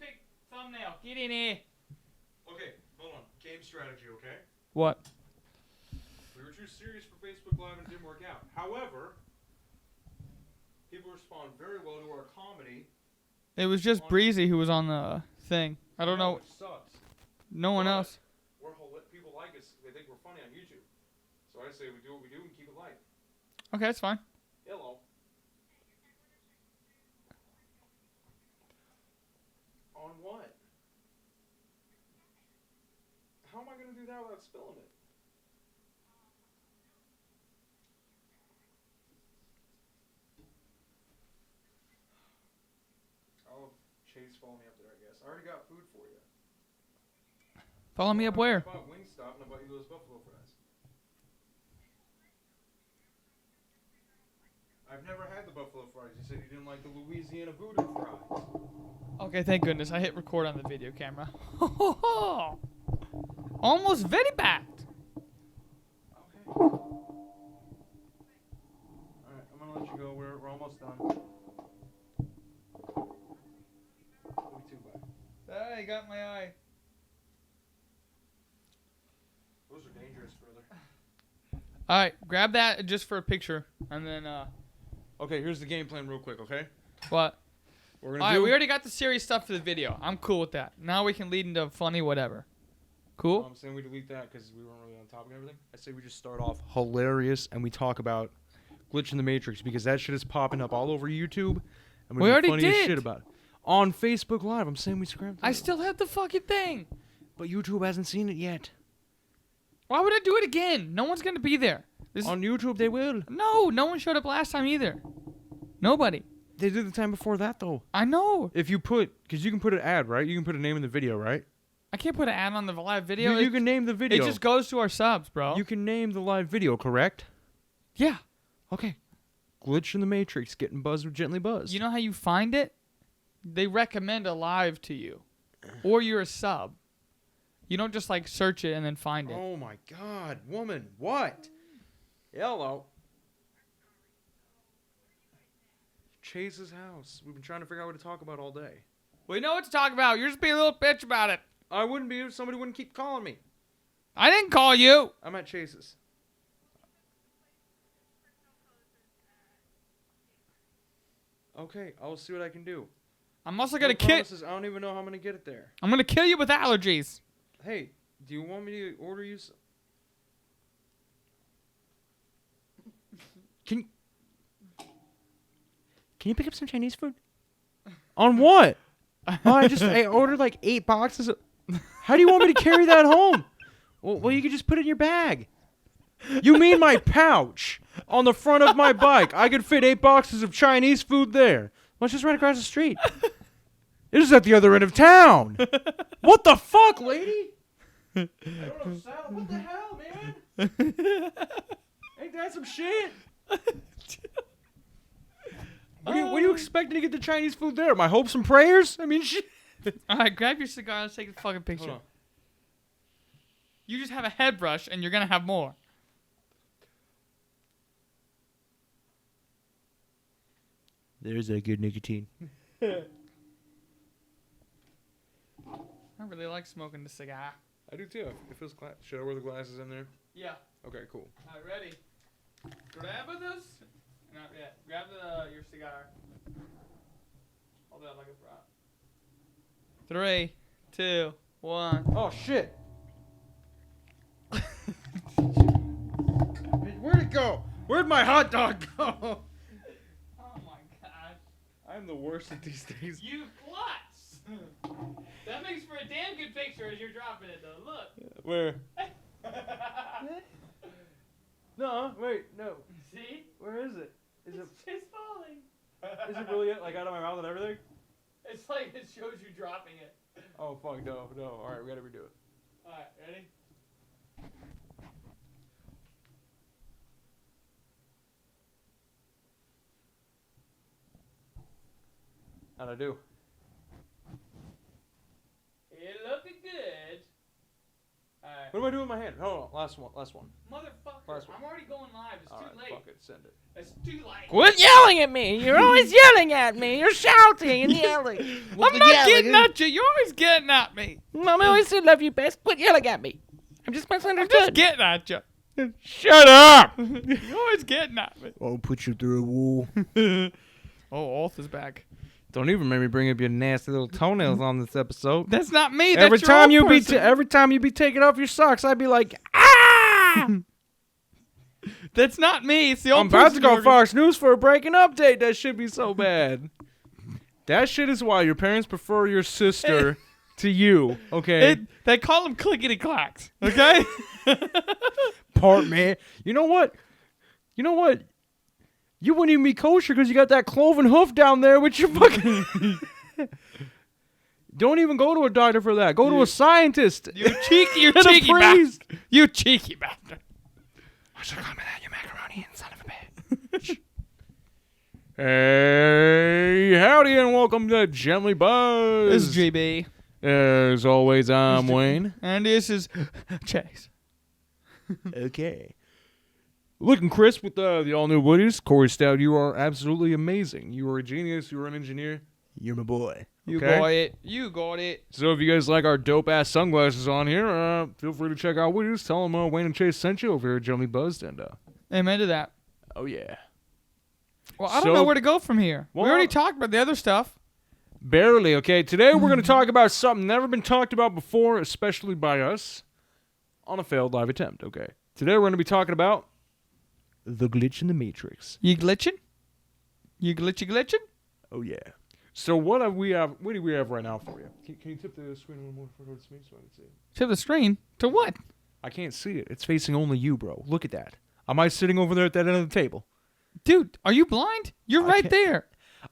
thumbnail. Get in here. Okay, hold on. Game strategy, okay? What? We were too serious for Facebook Live and it didn't work out. However, people respond very well to our comedy. It was just Breezy who was on the thing. I don't know. It sucks. No one else. People like us. They think we're funny on YouTube. So I say we do what we do and keep it light. Okay, that's fine. Hello. On what? How am I going to do that without spilling it? I'll Chase follow me up there, I guess. I already got food for you. Follow me up where? I bought Wingstop and I bought you those buffalo fries. I've never had the buffalo fries. You said you didn't like the Louisiana voodoo fries. Okay, thank goodness. I hit record on the video camera. Almost very bad. Okay. Alright, I'm gonna let you go. We're almost done. Love you too, bye. Ah, you got my eye. Those are dangerous, brother. Alright, grab that just for a picture. And then, Okay, here's the game plan real quick, okay? what? We're gonna Alright, we already got the serious stuff for the video. I'm cool with that. Now we can lead into funny whatever. Cool. I'm saying we delete that because we weren't really on topic and everything. I say we just start off hilarious and we talk about glitch in the Matrix because that shit is popping up all over YouTube. And We already funny as did. shit about it. On Facebook Live. I'm saying we scrambled. I still have the fucking thing. But YouTube hasn't seen it yet. Why would I do it again? No one's gonna be there. On YouTube they will. No one showed up last time either. Nobody. They did the time before that though. I know. If you put, because you can put an ad, right? You can put a name in the video, right? I can't put an ad on the live video. You can name the video. It just goes to our subs, bro. You can name the live video, correct? Yeah. Okay. Glitch in the Matrix, getting buzzed with Gently Buzzed. You know how you find it? They recommend a live to you. Or you're a sub. You don't just like search it and then find it. Oh my God, woman, what? Hello. Chase's house. We've been trying to figure out what to talk about all day. We know what to talk about. You're just being a little bitch about it. I wouldn't be if somebody wouldn't keep calling me. I didn't call you. I'm at Chase's. Okay, I'll see what I can do. I'm also gonna No kill. promises, I don't even know how I'm gonna get it there. I'm gonna kill you with allergies. Hey, do you want me to order you some? Can you pick up some Chinese food? On what? Oh, I ordered like 8 boxes of... How do you want me to carry that home? Well, you could just put it in your bag. You mean my pouch on the front of my bike? I could fit 8 boxes of Chinese food there. Let's just run across the street. It is at the other end of town. What the fuck, lady? I don't know, Sal. What the hell, man? Ain't that some shit? What are you expecting to get the Chinese food there? My hopes and prayers? I mean, shit. All right, grab your cigar. Let's take a fucking picture. Hold on. You just have a head brush, and you're gonna have more. There's that good nicotine. I really like smoking the cigar. I do too. It feels should I wear the glasses in there? Yeah. Okay, cool. All right, ready? Grab this. Not yet. Grab your cigar. Hold it up like a prop. 3, 2, 1. Oh shit! Where'd it go? Where'd my hot dog go? Oh my god. I'm the worst at these things. You klutz! That makes for a damn good picture as you're dropping it, though. Look. Where? No, wait, no. See? Where is it? Is it? It's falling. Is it really like out of my mouth and everything? It's like it shows you dropping it. Oh fuck, no. All right, we gotta redo it. All right, ready? How'd I do? It looking good. All right. What do I do with my hand? Hold on, last one. Motherfucker, Last one. I'm already going live. It's All too right, late. fuck it, send it. It's too late. Quit yelling at me. You're always yelling at me. You're shouting and yelling. I'm not getting at you. You're always getting at me. Mom, I always said love you best. Quit yelling at me. I'm just I'm just misunderstood. getting at you. Shut up! You're always getting at me. I'll put you through a wall. Oh, Ulf is back. Don't even make me bring up your nasty little toenails on this episode. That's not me. Every That's your time own person. every time you be taking off your socks, I'd be like, ah! That's not me. It's the I'm old about to person go you're- Fox News for a breaking update. That should be so bad. That shit is why your parents prefer your sister to you. Okay, They call them clickety clacks. Okay. part man. You know what? You wouldn't even be kosher because you got that cloven hoof down there with your fucking. Don't even go to a doctor for that. Go to a scientist. You cheeky And a bastard. priest. You cheeky bastard. What's your comment that, you macaroni son of a bitch? Hey, howdy and welcome to Gently Buzz. This is GB. As always, I'm Wayne. And this is Chase. Okay. Looking crisp with the all-new Woodies. Corey Stout, you are absolutely amazing. You are a genius. You are an engineer. You're my boy. You Okay? got it. You got it. So if you guys like our dope-ass sunglasses on here, feel free to check out Woodies. Tell them Wayne and Chase sent you over here at Gently Buzzed. And, Amen to that. oh, yeah. Well, I don't So- know where to go from here. Well- we already talked about the other stuff. Barely, okay? Today we're going to talk about something never been talked about before, especially by us. on a failed live attempt, okay? Today we're going to be talking about the glitch in the Matrix. You glitching? You glitching? Oh, yeah. So what do we have right now for you? Can you tip the screen a little more towards me so I can see it? Tip the screen? To what? I can't see it. It's facing only you, bro. Look at that. Am I sitting over there at that end of the table? Dude, are you blind? You're right can't- there.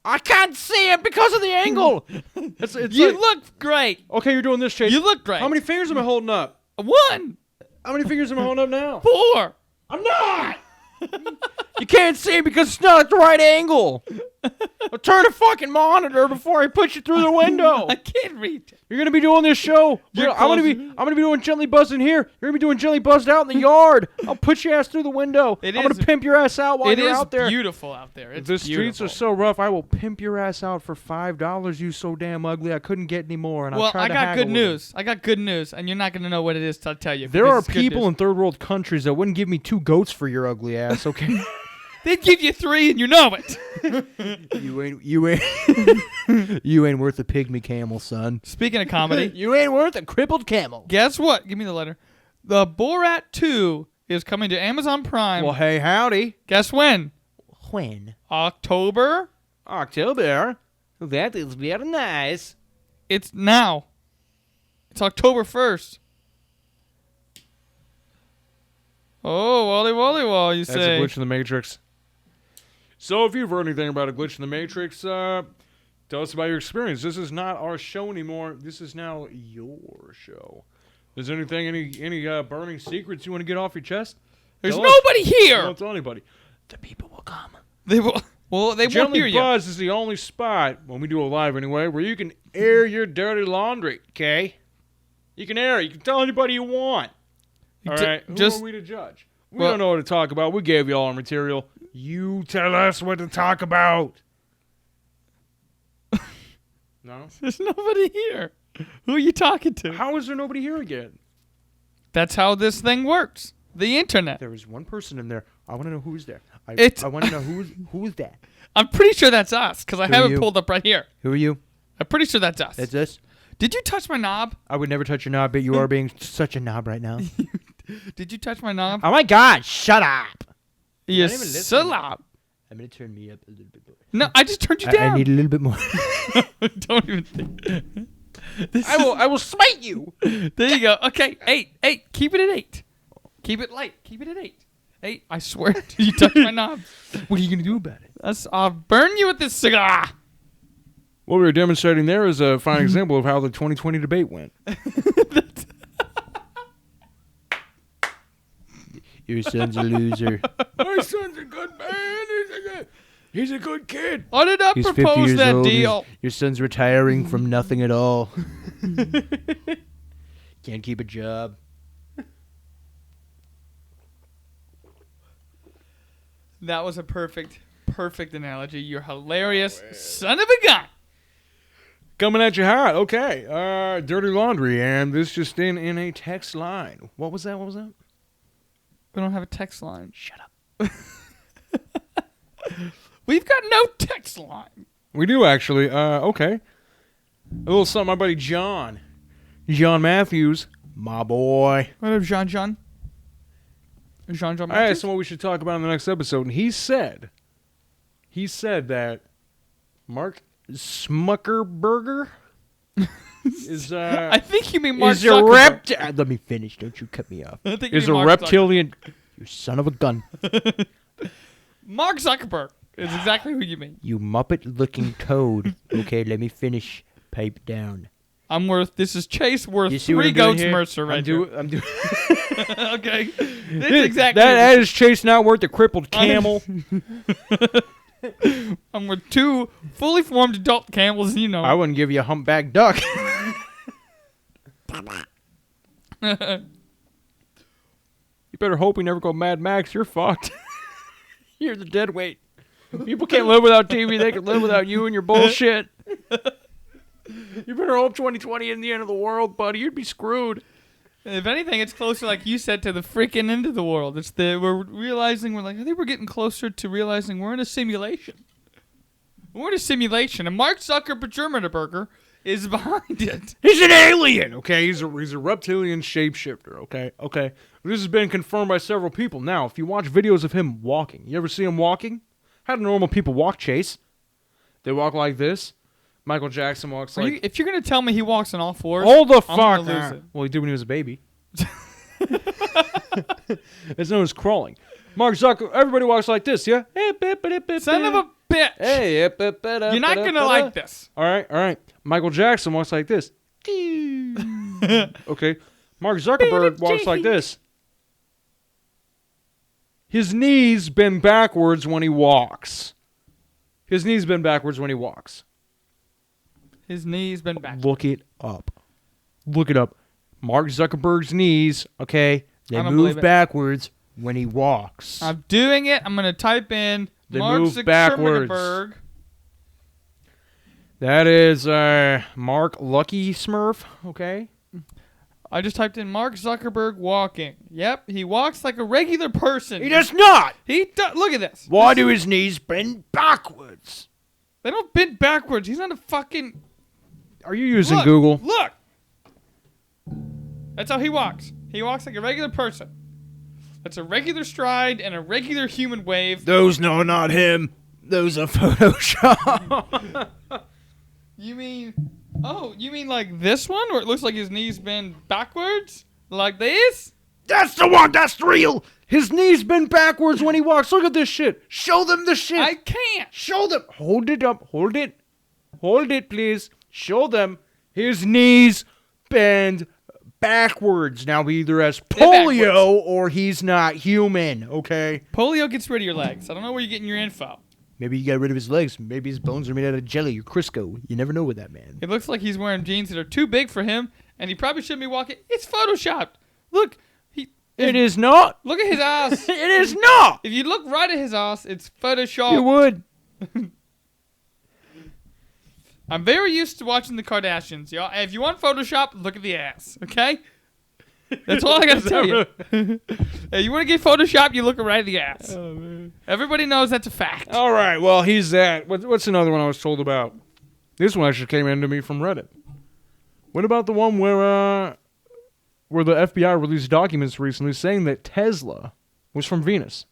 I can't see it because of the angle. You look great. Okay, you're doing this, Chase. You look great. How many fingers am I holding up? 1, How many fingers am I holding up now? 4. I'm not. You can't see because it's not at the right angle. Well, turn the fucking monitor before I push you through the window. I can't read. You're gonna be doing this show. I'm gonna be doing gently buzzing here. You're gonna be doing gently buzzed out in the yard. I'll push your ass through the window. I'm gonna pimp your ass out while you're out there. It is beautiful out there. It's The streets beautiful. are so rough. I will pimp your ass out for $5. You so damn ugly. I couldn't get any more. And Well, I I got good news. I got good news, and you're not gonna know what it is till I tell you. There because are it's good people news. in third world countries that wouldn't give me 2 goats for your ugly ass. Okay. They'd give you 3, and you know it. You ain't worth a pygmy camel, son. Speaking of comedy, You ain't worth a crippled camel. guess what? Give me the letter. The Borat 2 is coming to Amazon Prime. Well, hey, howdy. Guess when? When? October. October. That is very nice. It's now. It's October 1st. Oh, Wally you That's say. a glitch in the Matrix. So if you've heard anything about a glitch in the Matrix, tell us about your experience. This is not our show anymore. This is now your show. Is there anything, any burning secrets you want to get off your chest? There's Tell us. nobody here. Don't tell anybody. The people will come. They will. Well, they won't hear Gently you. Buzz is the only spot, when we do a live anyway, where you can air your dirty laundry, okay? You can air it. You can tell anybody you want. All right? Who Just are we to judge? We don't know what to talk about. We gave you all our material. You tell us what to talk about. No? there's nobody here. Who are you talking to? How is there nobody here again? That's how this thing works. The internet. There is one person in there. I want to know who's there. I want to know who's that. I'm pretty sure that's us because I Who have are it you? pulled up right here. Who are you? I'm pretty sure that's us. That's us. Did you touch my knob? I would never touch your knob, but you are being such a knob right now. Did you touch my knob? Oh my God! Shut up. You not even listening. slob. I'm gonna turn me up a little bit more. No, I just turned you down. I need a little bit more. Don't even think. I will smite you. There you go. Okay, 8. Keep it at 8. Keep it light. Keep it at 8. 8. I swear. You touched my knob. What are you gonna do about it? I'll burn you with this cigar. What we were demonstrating there is a fine example of how the 2020 debate went. Your son's a loser. My son's a good man. He's a good kid. I did not He's 50 propose years that old. deal. Your son's retiring from nothing at all. Can't keep a job. That was a perfect analogy. You're hilarious, son of a gun. Coming at you hot. Okay. Dirty laundry, and this just in a text line. What was that? We don't have a text line. Shut up. We've got no text line. We do actually. Okay. A little something. My buddy John Matthews, my boy. What up, Jean? Jean I Matthews? asked him what we should talk about in the next episode, and he said that Mark Zuckerberg is I think you mean Mark is a Zuckerberg. Let me finish. Don't you cut me off. I think you Is mean a Mark reptilian. You son of a gun. Mark Zuckerberg is exactly who you mean. You Muppet-looking toad. Okay, let me finish. Pipe down. This is Chase worth You see what 3 I'm doing goats here? Mercer right here. I'm doing. Okay. That's exactly That is Chase not worth a crippled camel. I'm with 2 fully formed adult camels, you know. I wouldn't give you a humpback duck. You better hope we never go Mad Max. You're fucked. You're the dead weight. People can't live without TV. They can live without you and your bullshit. You better hope 2020 isn't the end of the world, buddy. You'd be screwed. If anything, it's closer, like you said, to the freaking end of the world. We're realizing, I think we're getting closer to realizing we're in a simulation. We're in a simulation, and Mark Zuckerberg is behind it. He's an alien, okay? He's a reptilian shapeshifter, okay? Okay. This has been confirmed by several people. Now, if you watch videos of him walking, you ever see him walking? How do normal people walk, Chase? They walk like this. Michael Jackson walks like... If you're going to tell me he walks on all fours, Hold the I'm fuck gonna lose it. Well, he did when he was a baby. It's known as crawling. Mark Zuckerberg, everybody walks like this, yeah? Son of a bitch. Hey, You're not going to like this. All right. Michael Jackson walks like this. Okay. Mark Zuckerberg walks like this. His knees bend backwards when he walks. His knees bend backwards when he walks. His knees bend back. Look it up. Look it up. Mark Zuckerberg's knees, okay, they I don't move believe it. backwards when he walks. I'm doing it. I'm going to type in They Mark move backwards. Zuckerberg. That is Mark Lucky Smurf, okay? I just typed in Mark Zuckerberg walking. Yep, he walks like a regular person. He does not. Look at this. Why do his knees bend backwards? They don't bend backwards. He's not a fucking... Are you using Look, Google? Look. That's how he walks. He walks like a regular person. That's a regular stride and a regular human wave. Those, no, not him. Those are Photoshop. You mean like this one where it looks like his knees bend backwards? Like this? That's the one. That's real. His knees bend backwards when he walks. Look at this shit. Show them the shit. I can't. Show them. Hold it up. Hold it. Hold it, please. Show them. His knees bend backwards. Now he either has polio or he's not human, okay? Polio gets rid of your legs. I don't know where you're getting your info. Maybe he got rid of his legs. Maybe his bones are made out of jelly or Crisco. You never know with that man. It looks like he's wearing jeans that are too big for him, and he probably shouldn't be walking. It's photoshopped. Look. It is not. Look at his ass. It is not. If you look right at his ass, it's photoshopped. You would. I'm very used to watching the Kardashians, y'all. If you want Photoshop, look at the ass, okay? That's all I gotta tell you. If you want to get Photoshop, you look right at the ass. Oh, man. Everybody knows that's a fact. All right, well, he's that. What's another one I was told about? This one actually came into me from Reddit. What about the one where the FBI released documents recently saying that Tesla was from Venus?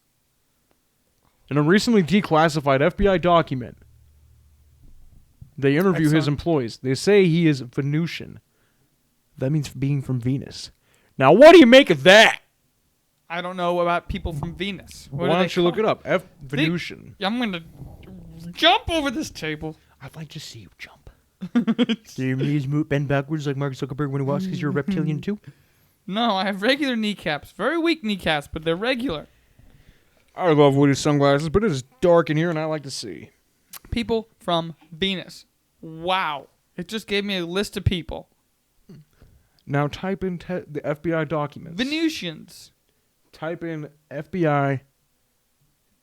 In a recently declassified FBI document, they interview his employees. They say he is Venusian. That means being from Venus. Now, what do you make of that? I don't know about people from Venus. Why don't you look it up? Venusian. I'm going to jump over this table. I'd like to see you jump. Do your knees bend backwards like Mark Zuckerberg when he walks because you're a reptilian too? No, I have regular kneecaps. Very weak kneecaps, but they're regular. I love Woody's sunglasses, but it is dark in here and I like to see. People from Venus. Wow. It just gave me a list of people. Now type in the FBI documents. Venusians. Type in FBI,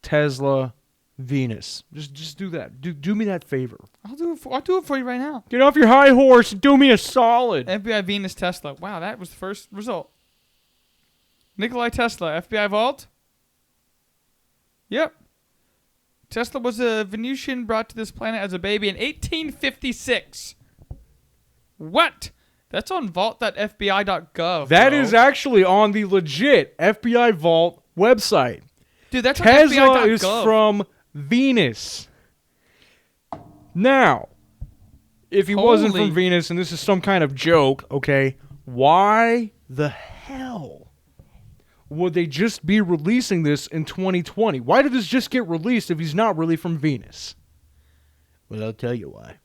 Tesla, Venus. Just do that. Do me that favor. I'll do it for you right now. Get off your high horse and do me a solid. FBI, Venus, Tesla. Wow, that was the first result. Nikola Tesla, FBI vault. Yep. Tesla was a Venusian brought to this planet as a baby in 1856. What? That's on vault.fbi.gov. That bro. is actually on the legit FBI Vault website. Dude, that's Tesla on FBI.gov. is from Venus. Now, if he wasn't from Venus and this is some kind of joke, okay, why the hell would they just be releasing this in 2020? Why did this just get released if he's not really from Venus? Well, I'll tell you why.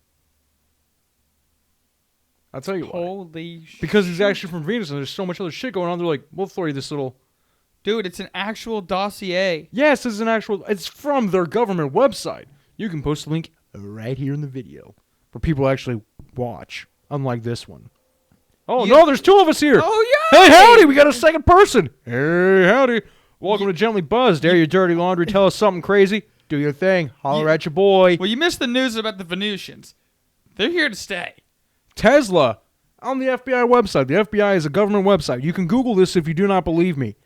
I'll tell you why. Holy shit. Because he's actually from Venus and there's so much other shit going on. They're like, we'll throw you this little... Dude, it's an actual dossier. Yes, it's an actual... It's from their government website. You can post a link right here in the video for people to actually watch, unlike this one. Oh, no, there's two of us here. Oh, yeah. Hey, howdy, we got a second person. Hey, howdy. Welcome to Gently Buzzed. Air your dirty laundry. Tell us something crazy. Do your thing. Holler at your boy. Well, you missed the news about the Venusians. They're here to stay. Tesla on the FBI website. The FBI is a government website. You can Google this if you do not believe me.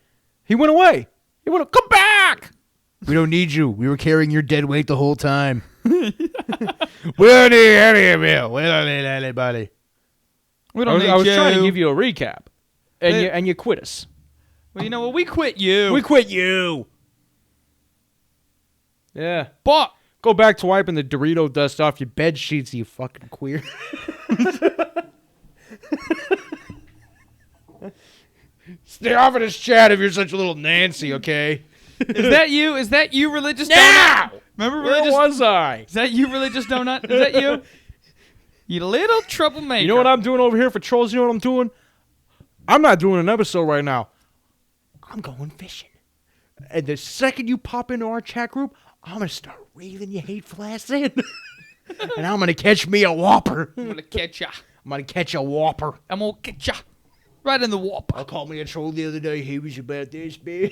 He went away. Come back. We don't need you. We were carrying your dead weight the whole time. We don't need any of you. We don't need anybody. We don't need I was you. trying to give you a recap, and you quit us. Well, you know what? We quit you. We quit you. Yeah. But Go back to wiping the Dorito dust off your bed sheets, you fucking queer. Stay off of this chat if you're such a little Nancy, okay? is that you? Is that you, religious Now! donut? Remember Where religious? was I? Is that you, religious donut? Is that you? You little troublemaker. You know what I'm doing over here for trolls? You know what I'm doing? I'm not doing an episode right now. I'm going fishing. And the second you pop into our chat group, I'm going to start reeling your hateful ass in. And I'm going to catch me a whopper. I'm gonna catch ya. I'm going to catch a whopper. I'm gonna catch ya. Right in the whopper. I called me a troll the other day. He was about this, man.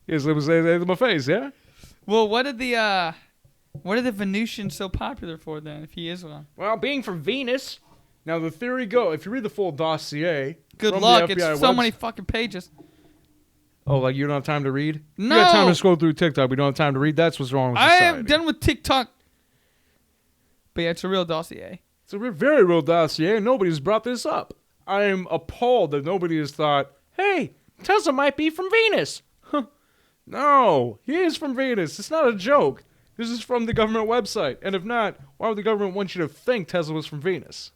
Yes, let me say that in my face, yeah? Well, what are the Venusians so popular for then, if he is one? Well, being from Venus. Now, the theory go, if you read the full dossier. Good from luck. the FBI It's so website- many fucking pages. Oh, like you don't have time to read? No. You got time to scroll through TikTok, but you don't have time to read? That's what's wrong with I society. am done with TikTok. But yeah, it's a real dossier. It's a very real dossier, and nobody's brought this up. I am appalled that nobody has thought, hey, Tesla might be from Venus. Huh. No, he is from Venus. It's not a joke. This is from the government website. And if not, why would the government want you to think Tesla was from Venus?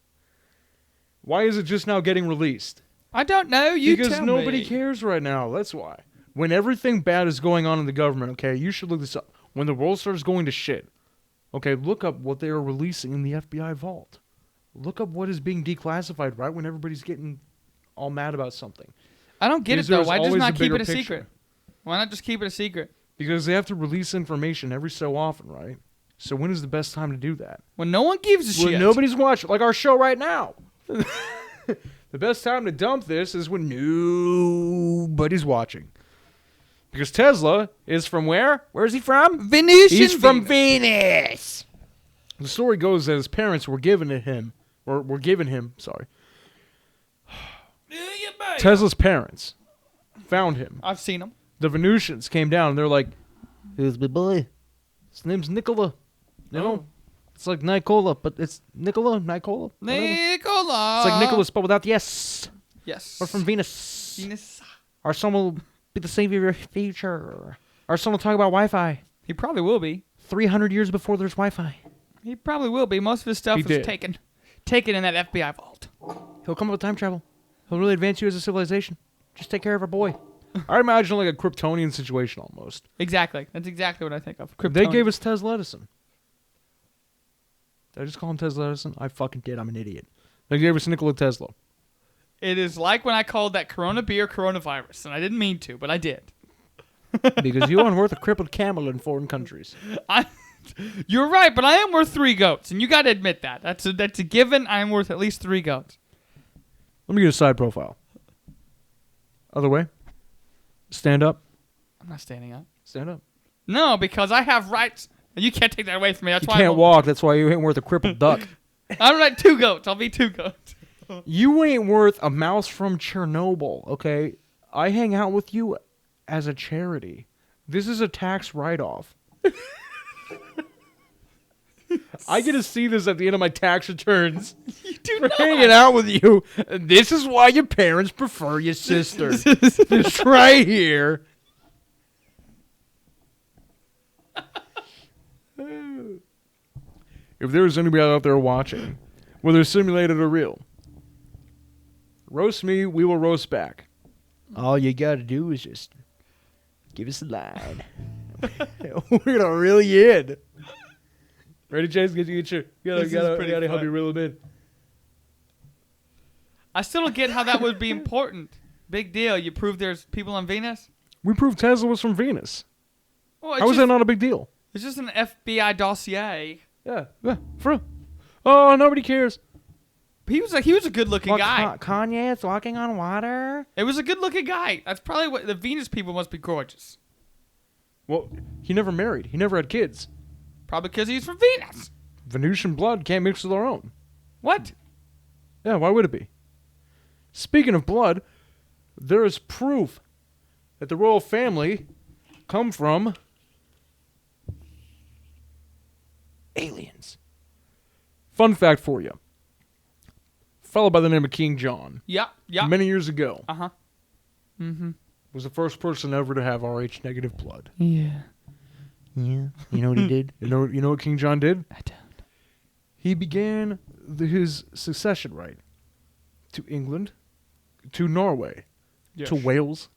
Why is it just now getting released? I don't know. You Because tell nobody me. cares right now. That's why. When everything bad is going on in the government, okay, you should look this up. When the world starts going to shit, okay, look up what they are releasing in the FBI vault. Look up what is being declassified right when everybody's getting all mad about something. I don't get Because it though. there's Why just always not a keep bigger it a picture. secret? Why not just keep it a secret? Because they have to release information every so often, right? So when is the best time to do that? When no one gives a When shit. nobody's watching, like our show right now. The best time to dump this is when nobody's watching. Because Tesla is from where? Where is he from? Venusian. He's from Venus. Venus. The story goes that his parents were given him. Sorry. Tesla's parents found him. I've seen him. The Venusians came down and they're like, "Who's my boy? His name's Nikola. You know, it's like Nikola, but it's Nikola. Whatever. Nikola. It's like Nicholas, but without the S. Yes. We're from Venus. Venus. Our son will be the savior of your future. Our son will talk about Wi-Fi. He probably will be. 300 years before there's Wi-Fi. He probably will be. Most of his stuff He is did. taken in that FBI vault. He'll come up with time travel. He'll really advance you as a civilization. Just take care of our boy. I imagine like a Kryptonian situation almost. Exactly. That's exactly what I think of. They Kryptonian. gave us Tesla Edison. Did I just call him Tesla Edison? I fucking did. I'm an idiot. They gave us Nikola Tesla. It is like when I called that Corona beer coronavirus, and I didn't mean to, but I did. Because you aren't worth a crippled camel in foreign countries. You're right, but I am worth 3 goats, and you got to admit that. That's a given. I am worth at least 3 goats. Let me get a side profile. Other way. Stand up. I'm not standing up. Stand up. No, because I have rights. You can't take that away from me. That's You why can't walk. That's why you ain't worth a crippled duck. I'm like 2 goats. I'll be 2 goats. You ain't worth a mouse from Chernobyl, okay? I hang out with you as a charity. This is a tax write-off. I get to see this at the end of my tax returns. You do For not. hanging out with you. And this is why your parents prefer your sister. It's right here. If there's anybody out there watching, whether simulated or real, roast me, we will roast back. All you gotta do is just give us a line. We're gonna reel you in. Ready, Chase? Get your. This is Gotta pretty help fun. you reel him in. I still don't get how that would be important. Big deal. You prove there's people on Venus? We proved Tesla was from Venus. Well, How is that not a big deal? It's just an FBI dossier. Yeah, for real. Oh, nobody cares. He was a good-looking guy. Kanye is walking on water. It was a good-looking guy. That's probably what the Venus people must be gorgeous. Well, he never married. He never had kids. Probably because he's from Venus. Venusian blood can't mix with our own. What? Yeah, why would it be? Speaking of blood, there is proof that the royal family come from aliens. Fun fact for you. A fellow by the name of King John, Yeah. many years ago, Uh-huh. Mm-hmm. was the first person ever to have Rh negative blood. Yeah. Yeah. You know what he did? You know what King John did? I don't. He began his succession right to England, to Norway, Yes. to Wales,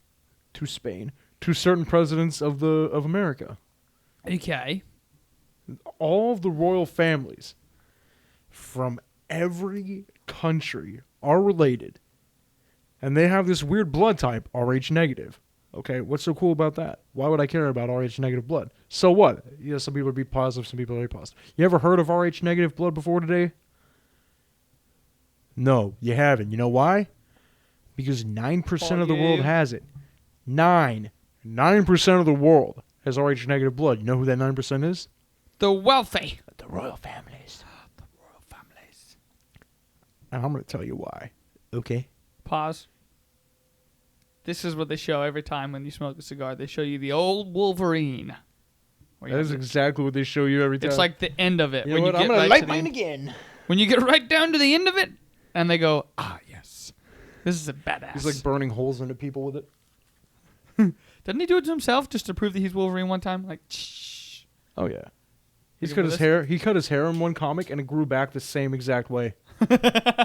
to Spain, to certain presidents of America. Okay. All of the royal families from every country are related, and they have this weird blood type, Rh negative. Okay, what's so cool about that? Why would I care about Rh negative blood? So what? Yeah, some people are B positive, some people are A positive. You ever heard of Rh negative blood before today? No, you haven't. You know why? Because 9% of the world has it. 9% of the world has Rh negative blood. You know who that 9% is? The wealthy. The royal families. The royal families. And I'm going to tell you why. Okay? Pause. This is what they show every time when you smoke a cigar. They show you the old Wolverine. Where you That is have to- exactly what they show you every time. It's like the end of it. You know when what? you I'm get gonna right light to the mine end. Again. When you get right down to the end of it, and they go, yes. This is a badass. He's like burning holes into people with it. Didn't he do it to himself just to prove that he's Wolverine one time? Like, shh. Oh yeah. He's Think cut about his this. hair. He cut his hair in one comic, and it grew back the same exact way. He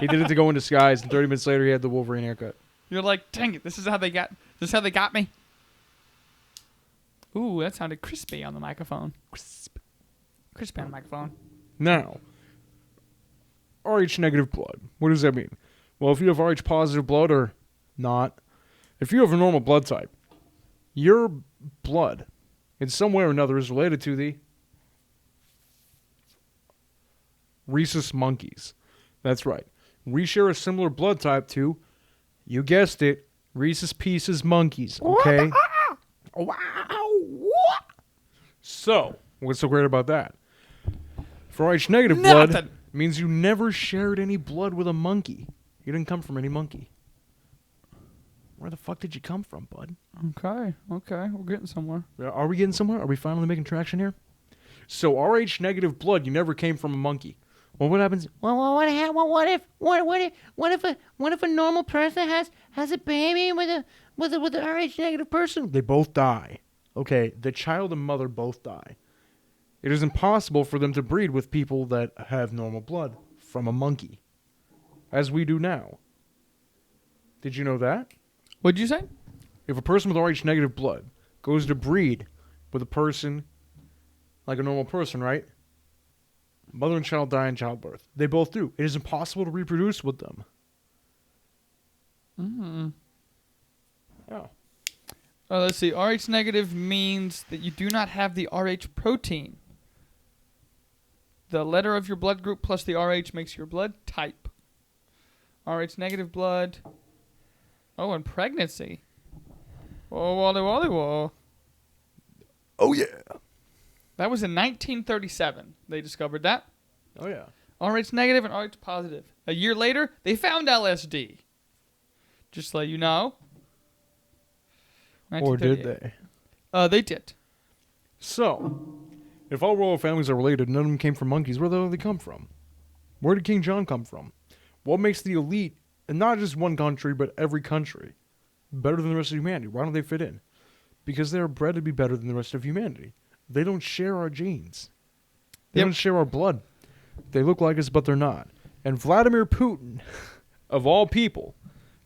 did it to go in disguise, and 30 minutes later, he had the Wolverine haircut. You're like, dang it, this is how they got me. Ooh, that sounded crispy on the microphone. Crispy on the microphone. Now, Rh negative blood. What does that mean? Well, if you have Rh positive blood or not, if you have a normal blood type, your blood, in some way or another, is related to the rhesus monkeys. That's right. We share a similar blood type to, you guessed it, rhesus pieces monkeys. Okay. So, what's so great about that? For Rh negative blood, Nothing. means you never shared any blood with a monkey. You didn't come from any monkey. Where the fuck did you come from, bud? Okay, we're getting somewhere. Are we getting somewhere? Are we finally making traction here? So Rh negative blood, you never came from a monkey. Well, what happens? What if a normal person has a baby with a Rh negative person? They both die. Okay, the child and mother both die. It is impossible for them to breed with people that have normal blood from a monkey, as we do now. Did you know that? What'd you say? If a person with Rh negative blood goes to breed with a person like a normal person, right? Mother and child die in childbirth. They both do. It is impossible to reproduce with them. Yeah. Let's see. Rh negative means that you do not have the Rh protein. The letter of your blood group plus the Rh makes your blood type. Rh negative blood. Oh, and pregnancy. Whoa, whoa. Oh, yeah. That was in 1937. They discovered that. Oh, yeah. Rh negative and Rh positive. A year later, they found LSD. Just to let you know. Or did 1938. they? They did. So, if all royal families are related, none of them came from monkeys, where the hell did they come from? Where did King John come from? What makes the elite, and not just one country, but every country, better than the rest of humanity? Why don't they fit in? Because they are bred to be better than the rest of humanity. They don't share our genes. They Yep. don't share our blood. They look like us, but they're not. And Vladimir Putin, of all people,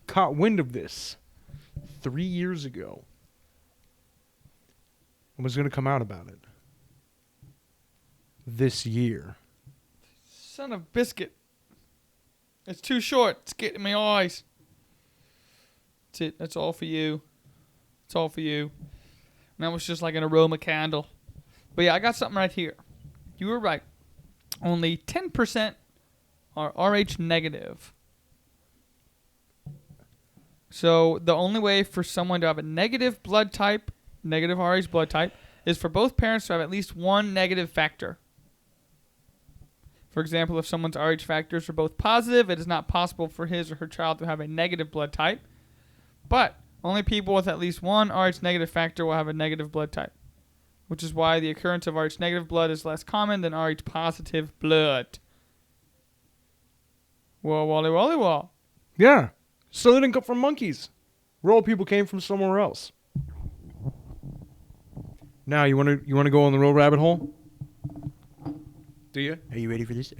caught wind of this 3 years ago and was going to come out about it this year. Son of biscuit. It's too short. It's getting my eyes. That's it. That's all for you. It's all for you. And that was just like an aroma candle. But yeah, I got something right here. You were right. Only 10% are Rh negative. So the only way for someone to have a negative blood type, negative Rh blood type, is for both parents to have at least one negative factor. For example, if someone's Rh factors are both positive, it is not possible for his or her child to have a negative blood type. But only people with at least one Rh negative factor will have a negative blood type. which is why the occurrence of Rh negative blood is less common than Rh positive blood. Whoa, wally, wally, wall. Yeah. So they didn't come from monkeys. Royal people came from somewhere else. Now, you want to go on the real rabbit hole? Do you? Are you ready for this?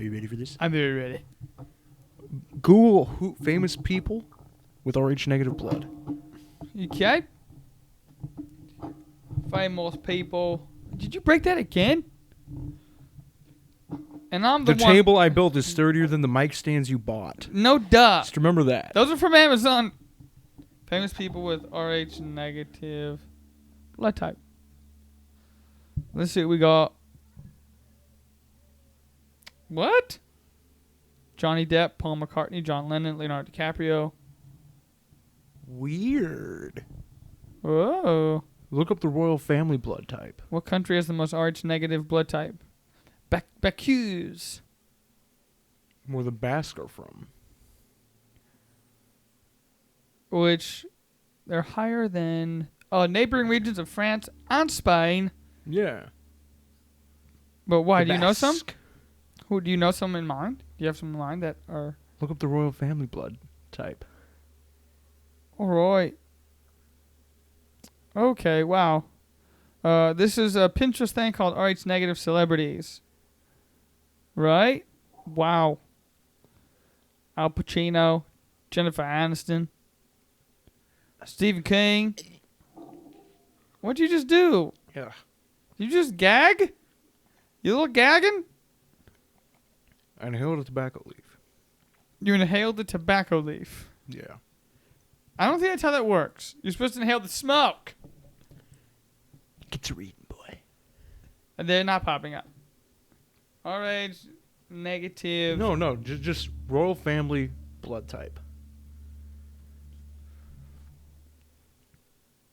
I'm very ready. Google famous people with Rh negative blood. Okay. Famous people. Did you break that again? And I'm the one. table I built is sturdier than the mic stands you bought. No duh. Just remember that. Those are from Amazon. Famous people with Rh negative blood type. Let's see what we got. What? Johnny Depp, Paul McCartney, John Lennon, Leonardo DiCaprio. Weird. Whoa. Look up the royal family blood type. What country has the most Rh negative blood type? Bacchus. Where the Basque are from. Which they're higher than neighboring regions of France and Spain. Yeah. But why? The Do you know some? Basque. Who do you know some in mind? Do you have some in mind that are? Look up the royal family blood type. All right. Okay. Wow. This is a Pinterest thing called Rh negative celebrities. Right? Wow. Al Pacino, Jennifer Aniston, Stephen King. What'd you just do? Yeah. You just gag? You little gagging? I inhaled a tobacco leaf. You inhaled the tobacco leaf. Yeah. I don't think that's how that works. You're supposed to inhale the smoke. Get to reading, boy. And they're not popping up. Rh negative. No. Just royal family blood type.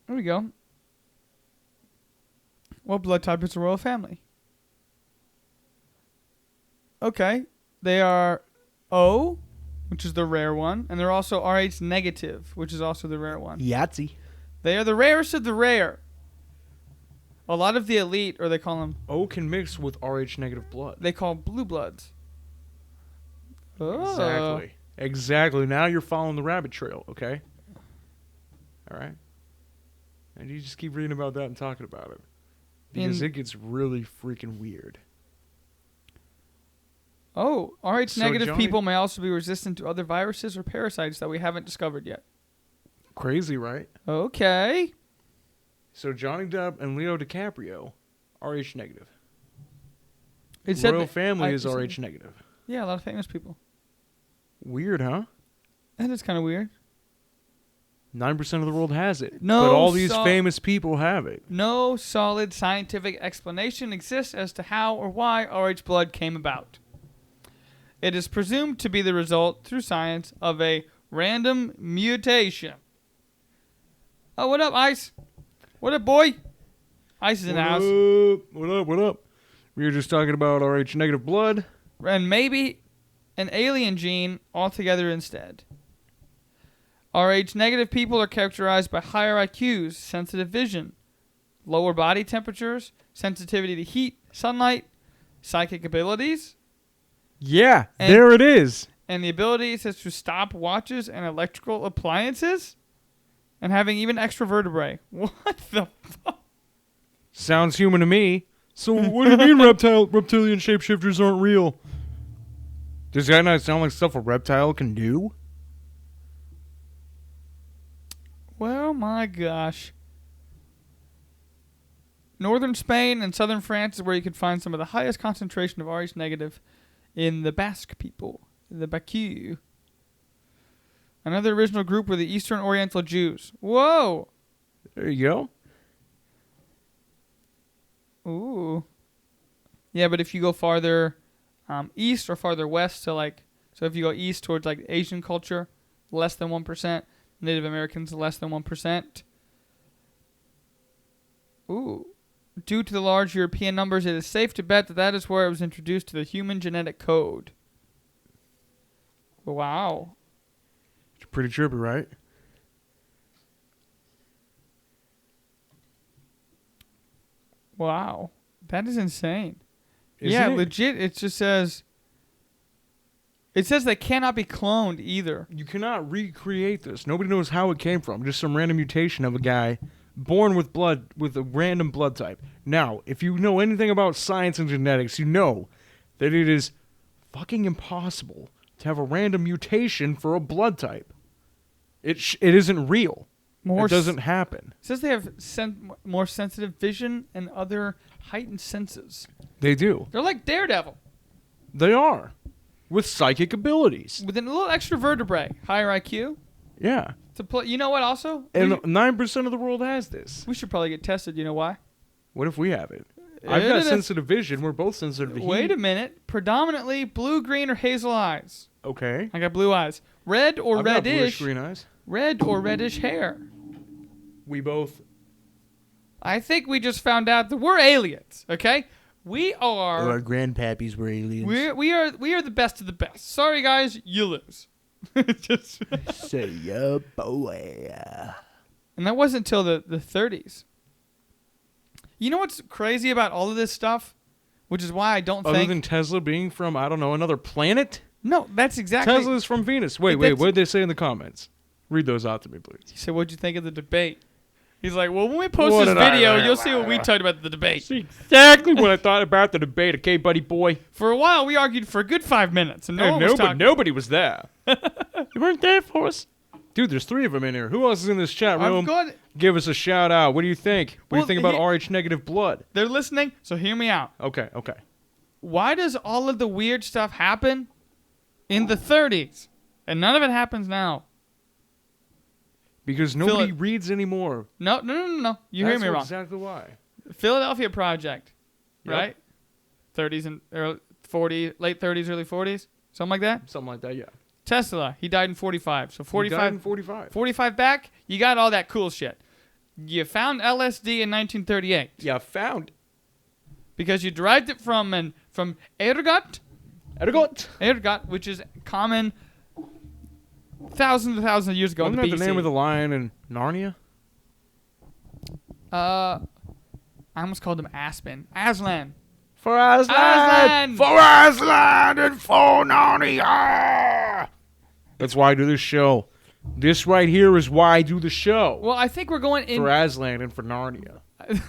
There we go. What blood type is the royal family? Okay. They are O, which is the rare one, and they're also Rh negative, which is also the rare one. Yahtzee. They are the rarest of the rare. A lot of the elite, or they call them, O can mix with Rh negative blood. they call blue bloods. Oh. Exactly. Now you're following the rabbit trail, okay? All right. And you just keep reading about that and talking about it. Because it gets really freaking weird. Oh, Rh negative Johnny- people may also be resistant to other viruses or parasites that we haven't discovered yet. Crazy, right? Okay. So Johnny Depp and Leo DiCaprio, Rh negative. It said Royal that- family I- is Rh negative. Yeah, a lot of famous people. Weird, huh? That is kind of weird. 9% of the world has it. No, but all these famous people have it. No solid scientific explanation exists as to how or why Rh blood came about. It is presumed to be the result, through science, of a random mutation. Oh, what up, Ice? What up, boy? Ice is in the house. What up? We were just talking about Rh negative blood. And maybe an alien gene altogether instead. Rh negative people are characterized by higher IQs, sensitive vision, lower body temperatures, sensitivity to heat, sunlight, psychic abilities, Yeah, And- there it is. and the ability to stop watches and electrical appliances, and having even extra vertebrae. What the fuck? Sounds human to me. So what do you mean reptilian shapeshifters aren't real? Does that not sound like stuff a reptile can do? Well, my gosh. Northern Spain and southern France is where you could find some of the highest concentration of Rh negative in the Basque people, the Bacchus. Another original group were the Eastern Oriental Jews. Whoa! There you go. Ooh. Yeah, but if you go farther east or farther west to so if you go east towards Asian culture, less than 1%. Native Americans, less than 1%. Ooh. Due to the large European numbers, it is safe to bet that is where it was introduced to the human genetic code. Wow. It's pretty trippy, right? Wow. That is insane. Isn't yeah, it? legit. It just says... It says they cannot be cloned either. You cannot recreate this. Nobody knows how it came from. Just some random mutation of a guy born with a random blood type. Now, if you know anything about science and genetics, you know that it is fucking impossible to have a random mutation for a blood type. It isn't real. It doesn't happen. It says they have more sensitive vision and other heightened senses. They do. They're like Daredevil. They are. With psychic abilities. With a little extra vertebrae. Higher IQ. Yeah. To play. You know what also? And 9% of the world has this. We should probably get tested. You know why? What if we have it? I've got sensitive vision. We're both sensitive to heat. Wait a minute. Predominantly blue, green, or hazel eyes. Okay. I got blue eyes. Red or I've got reddish. bluish green eyes. Red or reddish hair. We both. I think we just found out that we're aliens. Okay, we are. Our grandpappies were aliens. We are the best of the best. Sorry guys, you lose. Just Say yeah, boy. and that wasn't until the 30s. You know what's crazy about all of this stuff? Which is why I don't Other think. than Tesla being from, I don't know, another planet? No, that's exactly. Tesla's from Venus. Wait, what did they say in the comments? Read those out to me, please. He said, "What'd you think of the debate?" He's like, "Well, when we post What this did I video, write? you'll see what we talked about the debate." See exactly what I thought about the debate, okay, buddy boy? For a while, we argued for a good 5 minutes, and Nobody was there. You weren't there for us? Dude, there's 3 of them in here. Who else is in this chat room? Give us a shout out. What do you think? What do you think about RH negative blood? They're listening, so hear me out. Okay. Why does all of the weird stuff happen in the 30s, and none of it happens now? Because nobody reads anymore. No. You hear me wrong. That's exactly why. Philadelphia Project, right? 30s and early 40s, late 30s, early 40s, something like that. Something like that, yeah. Tesla, he died in 45. So 45. He died in 45. 45 back, you got all that cool shit. You found LSD in 1938. Yeah, found. Because you derived it from ergot, which is common thousands of years ago. Wasn't that the name of the lion in Narnia? I almost called him Aslan. For Aslan! For Aslan and for Narnia! That's why I do this show. This right here is why I do the show. Well, I think we're going in... For Aslan and for Narnia. Yeah,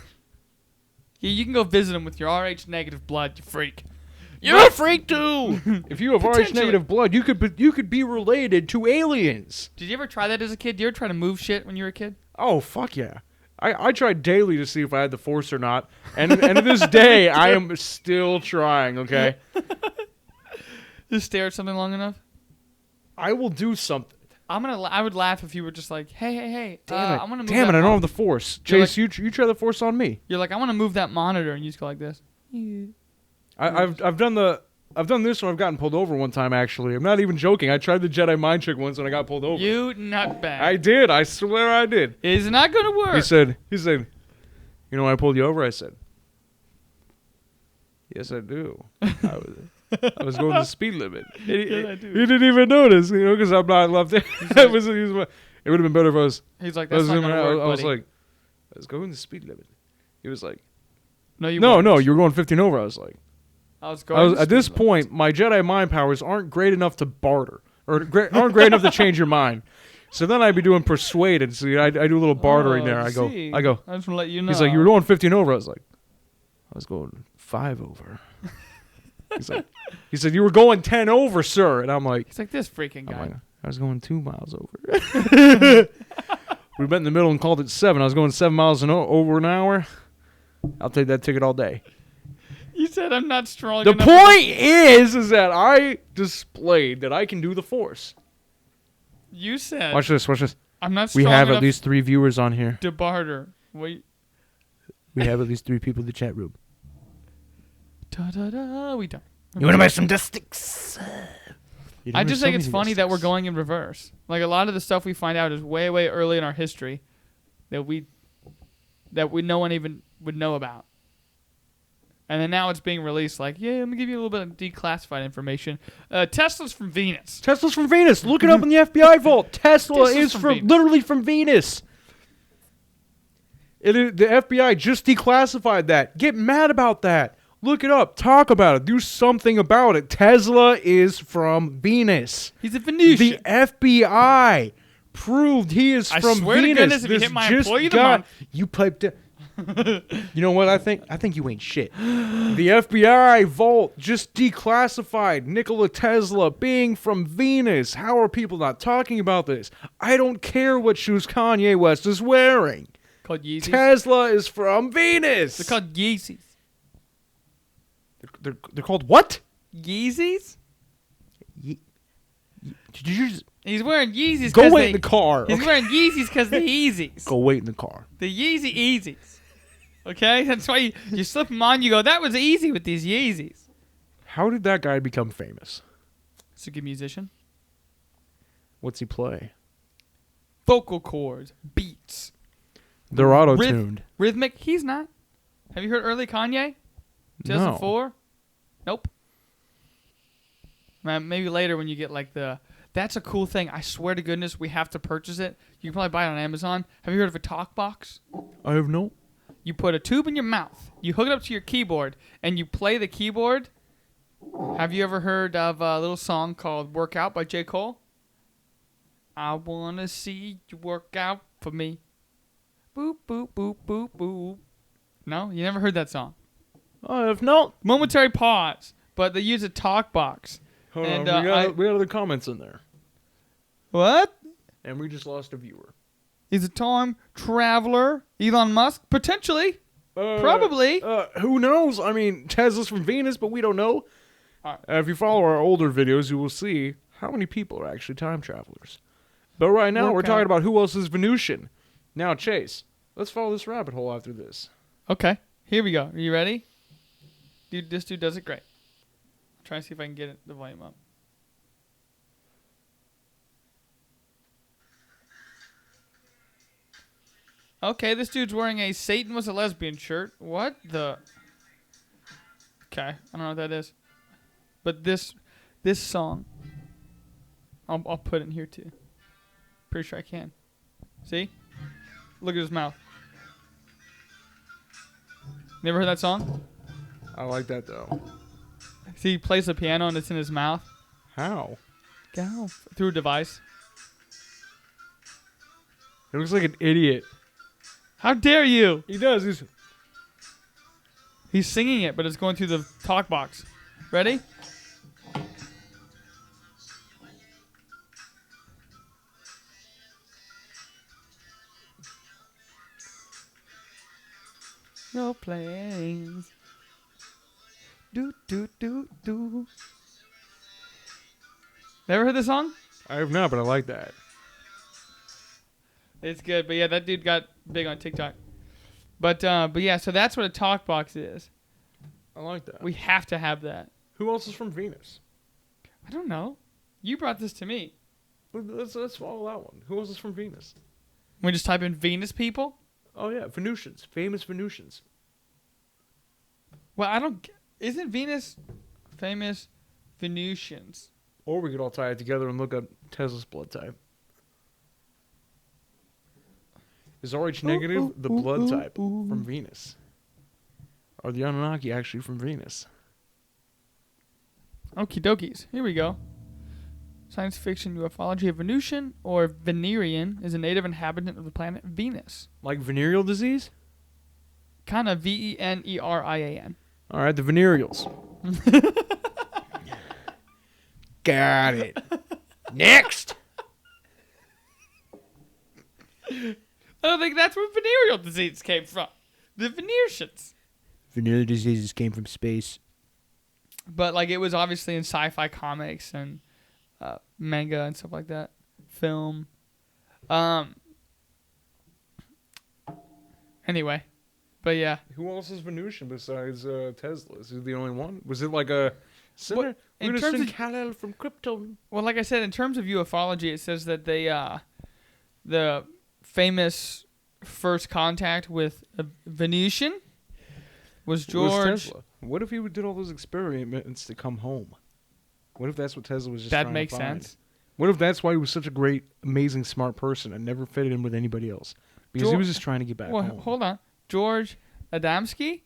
you can go visit him with your RH negative blood, you freak. You're a freak too! If you have RH negative blood, you could be related to aliens. Did you ever try that as a kid? Did you ever try to move shit when you were a kid? Oh, fuck yeah. I tried daily to see if I had the force or not. And to this day, I am still trying, okay? Just stare at something long enough? I will do something. I would laugh if you were just like, hey, damn it, I want to move damn it, I don't have the force. Chase, like, you try the force on me. You're like, I want to move that monitor, and you just go like this. I've done this when I've gotten pulled over one time, actually. I'm not even joking. I tried the Jedi mind trick once when I got pulled over. You nutbag. I did. I swear I did. It's not going to work. He said, you know why I pulled you over? I said, yes, I do. I was going the speed limit. He didn't even notice, because I'm not left-handed. It would have been better if I was... He's like, that's not going to work, I was like, I was going the speed limit. He was like... No, you were going 15 over. I was like... At this point, my Jedi mind powers aren't great enough to barter, or aren't great enough to change your mind. So then I'd be doing persuaded. So I do a little bartering there. I go. I just want to let you know. He's like, you were going 15 over. I was like, I was going 5 over. He said, you were going 10 over, sir. And I'm like, he's like, this freaking guy. Like, I was going 2 miles over. We met in the middle and called it 7. I was going 7 miles over an hour. I'll take that ticket all day. You said I'm not strong enough. The enough point is that I displayed that I can do the force. You said. Watch this. I'm not strong enough. We have enough at least 3 viewers on here. to barter. Wait. We have at least 3 people in the chat room. Da-da-da. We don't. You want to buy some dust sticks? I just think it's funny that we're going in reverse. Like, a lot of the stuff we find out is way, way early in our history that no one even would know about. And then now it's being released like, yeah, let me give you a little bit of declassified information. Tesla's from Venus. Tesla's from Venus. Look it up in the FBI vault. Tesla is literally from Venus. The FBI just declassified that. Get mad about that. Look it up. Talk about it. Do something about it. Tesla is from Venus. He's a Venusian. The FBI proved he is from Venus. I swear to goodness, if you hit my employee of the month. You piped it. You know what I think? I think you ain't shit. The FBI vault just declassified Nikola Tesla being from Venus. How are people not talking about this? I don't care what shoes Kanye West is wearing. Called Yeezys. Tesla is from Venus. They're called Yeezys. They're called what? Yeezys? Did you just He's wearing Yeezys. go wait in the car? He's wearing Yeezys because they're Yeezys. Go wait in the car. The Yeezy Yeezys. Okay? That's why you slip them on, you go, that was easy with these Yeezys. How did that guy become famous? He's a good musician. What's he play? Vocal cords. Beats. They're auto-tuned. Rhythmic. He's not. Have you heard early Kanye? 2004? Nope. Maybe later when you get like the... That's a cool thing. I swear to goodness, we have to purchase it. You can probably buy it on Amazon. Have you heard of a talk box? I have no. You put a tube in your mouth. You hook it up to your keyboard, and you play the keyboard. Have you ever heard of a little song called Work Out by J. Cole? I want to see you work out for me. Boop, boop, boop, boop, boop. No? You never heard that song? I have no. Momentary pause, but they use a talk box. Hold And, on, we got other comments in there. What? And we just lost a viewer. He's a time traveler. Elon Musk? Potentially. Probably. Who knows? I mean, Tesla's from Venus, but we don't know. Right. If you follow our older videos, you will see how many people are actually time travelers. But right now, we're talking about who else is Venusian. Now, Chase, let's follow this rabbit hole after this. Okay. Here we go. Are you ready? Dude, this dude does it great. I'm trying to see if I can get the volume up. Okay, this dude's wearing a Satan was a lesbian shirt. What the? Okay, I don't know what that is. But this song, I'll put it in here too. Pretty sure I can. See? Look at his mouth. Never heard that song? I like that, though. See, he plays the piano and it's in his mouth. How? Go. Through a device. He looks like an idiot. How dare you? He does. He's singing it, but it's going through the talk box. Ready? No planes. Do, do, do, do. Never heard this song? I have not, but I like that. It's good, but yeah, that dude got big on TikTok. But yeah, so that's what a talk box is. I like that. We have to have that. Who else is from Venus? I don't know. You brought this to me. Let's follow that one. Who else is from Venus? We just type in Venus people? Oh, yeah, Venusians. Famous Venusians. Well, I don't... Isn't Venus famous Venusians? Or we could all tie it together and look up Tesla's blood type. Is RH negative the blood type from Venus? Are the Anunnaki actually from Venus? Okie dokies. Here we go. Science fiction ufology. A Venusian or Venerian is a native inhabitant of the planet Venus. Like venereal disease? Kind of Venerian. All right, the venereals. Got it. Next. I don't think that's where venereal disease came from. The Venusians. Venereal diseases came from space. But like it was obviously in sci-fi comics and manga and stuff like that. Film. Anyway. But yeah. Who else is Venusian besides Tesla? Is he the only one? Was it like a... What, in terms of Kal-El from Krypton? Well, like I said, in terms of ufology, it says that they, the famous first contact with a Venusian was George. Was Tesla. What if he did all those experiments to come home? What if that's what Tesla was just that trying makes to find? sense. What if that's why he was such a great, amazing, smart person and never fitted in with anybody else? Because he was just trying to get back well, home. hold on. George Adamski,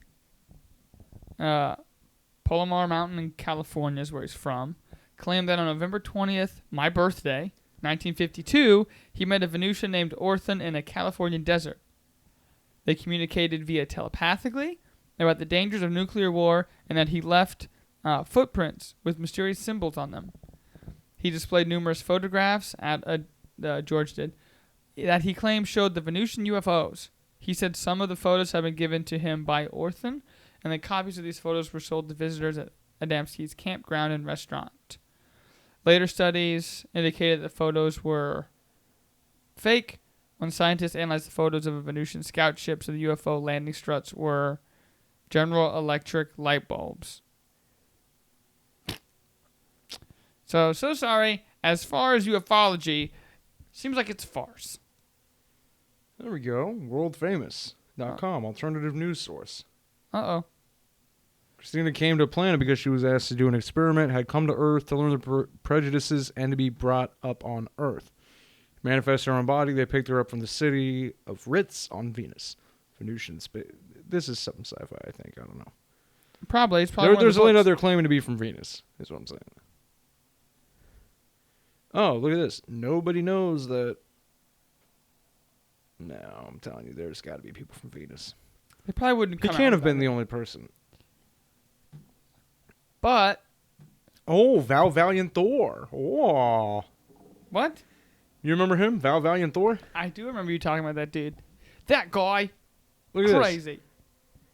Palomar Mountain in California is where he's from, claimed that on November 20th, my birthday, 1952, he met a Venusian named Orthon in a Californian desert. They communicated via telepathically about the dangers of nuclear war and that he left footprints with mysterious symbols on them. He displayed numerous photographs George did that he claimed showed the Venusian UFOs. He said some of the photos had been given to him by Orthon, and that copies of these photos were sold to visitors at Adamski's campground and restaurant. Later studies indicated the photos were fake. When scientists analyzed the photos of a Venusian scout ship, so the UFO landing struts were General Electric light bulbs. So sorry. As far as ufology, seems like it's a farce. There we go. Worldfamous.com, alternative news source. Uh-oh. Christina came to a planet because she was asked to do an experiment, had come to Earth to learn the prejudices and to be brought up on Earth. Manifest her own body, they picked her up from the city of Ritz on Venus. Venusian space. This is something sci-fi, I think. I don't know. Probably. It's probably There's only another claiming to be from Venus, is what I'm saying. Oh, look at this. Nobody knows that. No, I'm telling you, there's got to be people from Venus. They probably wouldn't He come can't out have been with the that. only person. But... Oh, Val Valiant Thor. Oh. What? You remember him? Val Valiant Thor? I do remember you talking about that dude. That guy. Look at this. Crazy.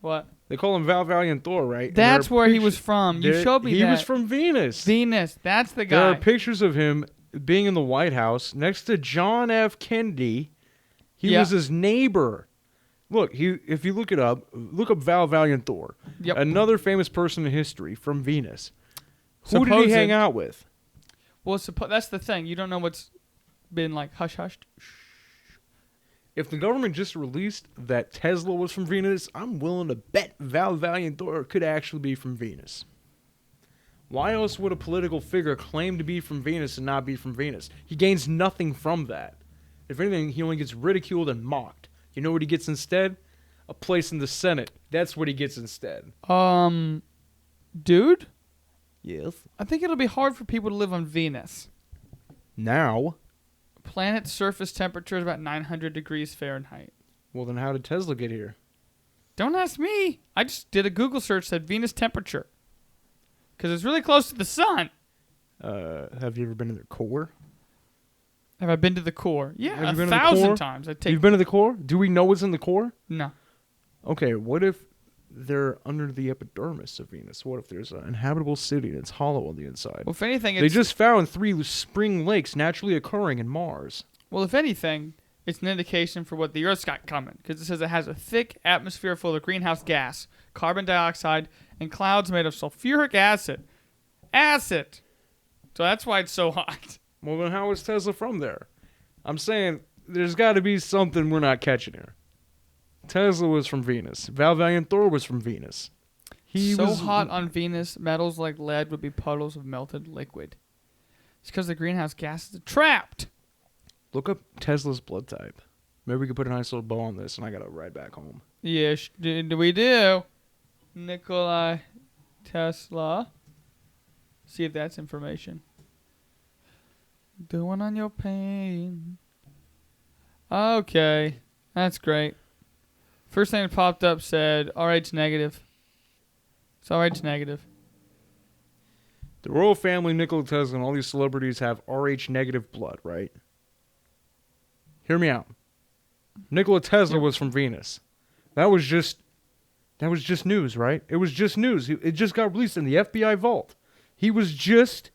What? They call him Val Valiant Thor, right? And That's there are where he was from. You showed me He that. was from Venus. Venus. That's the guy. There are pictures of him being in the White House next to John F. Kennedy. He was his neighbor. Look, if you look up Val Valiant Thor. Yep. Another famous person in history from Venus. Who did Supposed. he hang out with? Well, that's the thing. You don't know what's been like hush-hushed. If the government just released that Tesla was from Venus, I'm willing to bet Val Valiant Thor could actually be from Venus. Why else would a political figure claim to be from Venus and not be from Venus? He gains nothing from that. If anything, he only gets ridiculed and mocked. You know what he gets instead? A place in the Senate. That's what he gets instead. Dude? Yes. I think it'll be hard for people to live on Venus. Now? Planet's surface temperature is about 900 degrees Fahrenheit. Well, then how did Tesla get here? Don't ask me. I just did a Google search, said Venus temperature. Because it's really close to the sun. Have you ever been in their core? Have I been to the core? Yeah, Have you been to the 1,000 core? times. You've been to the core? Do we know what's in the core? No. Okay, what if they're under the epidermis of Venus? What if there's an inhabitable city and it's hollow on the inside? Well, if anything, They just found 3 spring lakes naturally occurring in Mars. Well, if anything, it's an indication for what the Earth's got coming, because it says it has a thick atmosphere full of greenhouse gas, carbon dioxide, and clouds made of sulfuric acid. Acid! So that's why it's so hot. Well, then how is Tesla from there? I'm saying there's got to be something we're not catching here. Tesla was from Venus. Val Valiant Thor was from Venus. He so was hot on Venus, metals like lead would be puddles of melted liquid. It's because the greenhouse gases are trapped. Look up Tesla's blood type. Maybe we could put a nice little bow on this, and I gotta ride back home. Yes, we do. Nikola Tesla. See if that's information. Doing on your pain. Okay, that's great. First thing that popped up said RH negative. It's RH negative. The royal family, Nikola Tesla, and all these celebrities have Rh negative blood, right? Hear me out. Nikola Tesla was from Venus. That was just news, right? It was just news. It just got released in the FBI vault. He was just...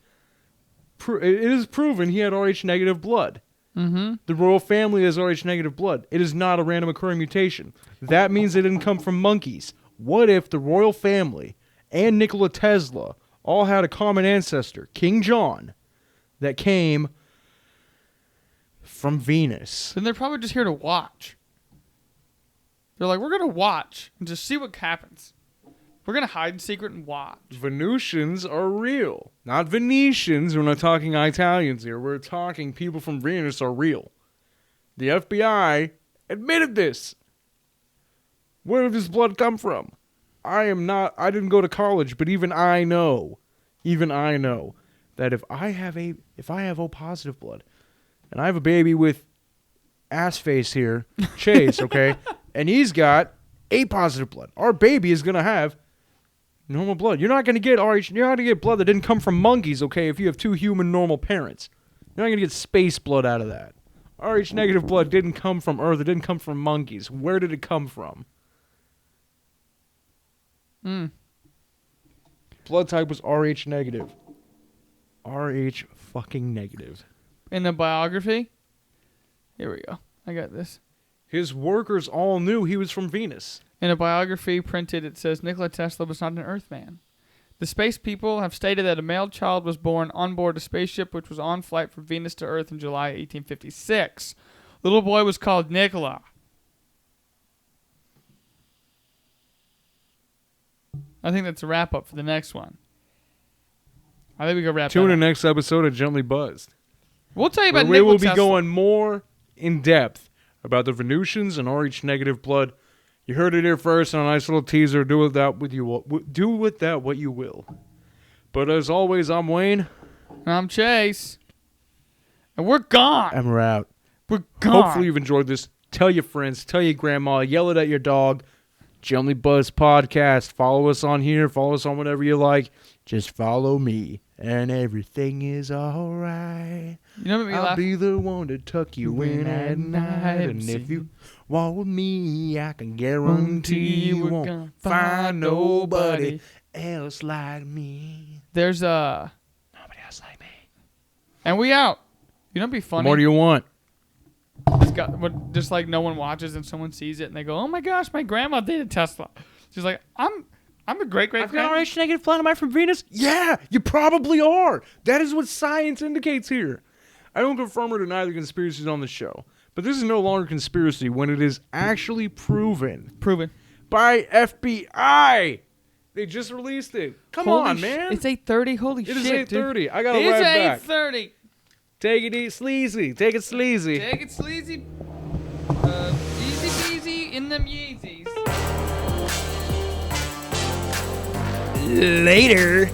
it is proven he had Rh negative blood. Mm-hmm. The royal family has Rh negative blood. It is not a random occurring mutation. That means it didn't come from monkeys. What if the royal family and Nikola Tesla all had a common ancestor, King John, that came from Venus? Then they're probably just here to watch. They're like, we're going to watch and just see what happens. We're going to hide in secret and watch. Venusians are real. Not Venetians. We're not talking Italians here. We're talking people from Venus are real. The FBI admitted this. Where did his blood come from? I didn't go to college, but even I know that if I have O positive blood, and I have a baby with ass face here, Chase, okay, and he's got A positive blood, our baby is gonna have normal blood. You're not gonna get blood that didn't come from monkeys, okay, if you have two human normal parents. You're not gonna get space blood out of that. Rh negative blood didn't come from Earth, it didn't come from monkeys. Where did it come from? Blood type was Rh negative. Rh fucking negative. In the biography? Here we go. I got this. His workers all knew he was from Venus. In a biography printed, it says Nikola Tesla was not an Earthman. The space people have stated that a male child was born on board a spaceship which was on flight from Venus to Earth in July 1856. Little boy was called Nikola. I think that's a wrap-up for the next one. I think we can wrap Tune that in up. next episode of Gently Buzzed. We'll tell you about We Nikola will be Tesla. going more in depth about the Venusians and Rh negative blood. You heard it here first on a nice little teaser. Do with that what you will. But as always, I'm Wayne. And I'm Chase. And we're gone. And we're out. We're gone. Hopefully you've enjoyed this. Tell your friends. Tell your grandma. Yell it at your dog. Gently Buzz Podcast. Follow us on here. Follow us on whatever you like. Just follow me. And everything is alright. You know what made me I'll laugh? be the one to tuck you in at night. And if you walk with me, I can guarantee you we're won't gonna find nobody else like me. There's Nobody else like me. and we out. You know what'd be What funny? more do you want? Just like no one watches and someone sees it and they go, "Oh my gosh, my grandma dated Tesla." She's like, "I'm a great I've got grandma." Rh negative blood. Am I from Venus? Yeah, you probably are. That is what science indicates here. I don't confirm or deny the conspiracies on the show, but this is no longer conspiracy when it is actually proven Proven. by FBI. They just released it. Come on, man. It's 8:30. Holy shit, It is 8:30. dude. I gotta It is ride back. 8:30. Take it easy, sleazy. Take it sleazy. Take it sleazy. Easy peasy in them Yeezys. Later.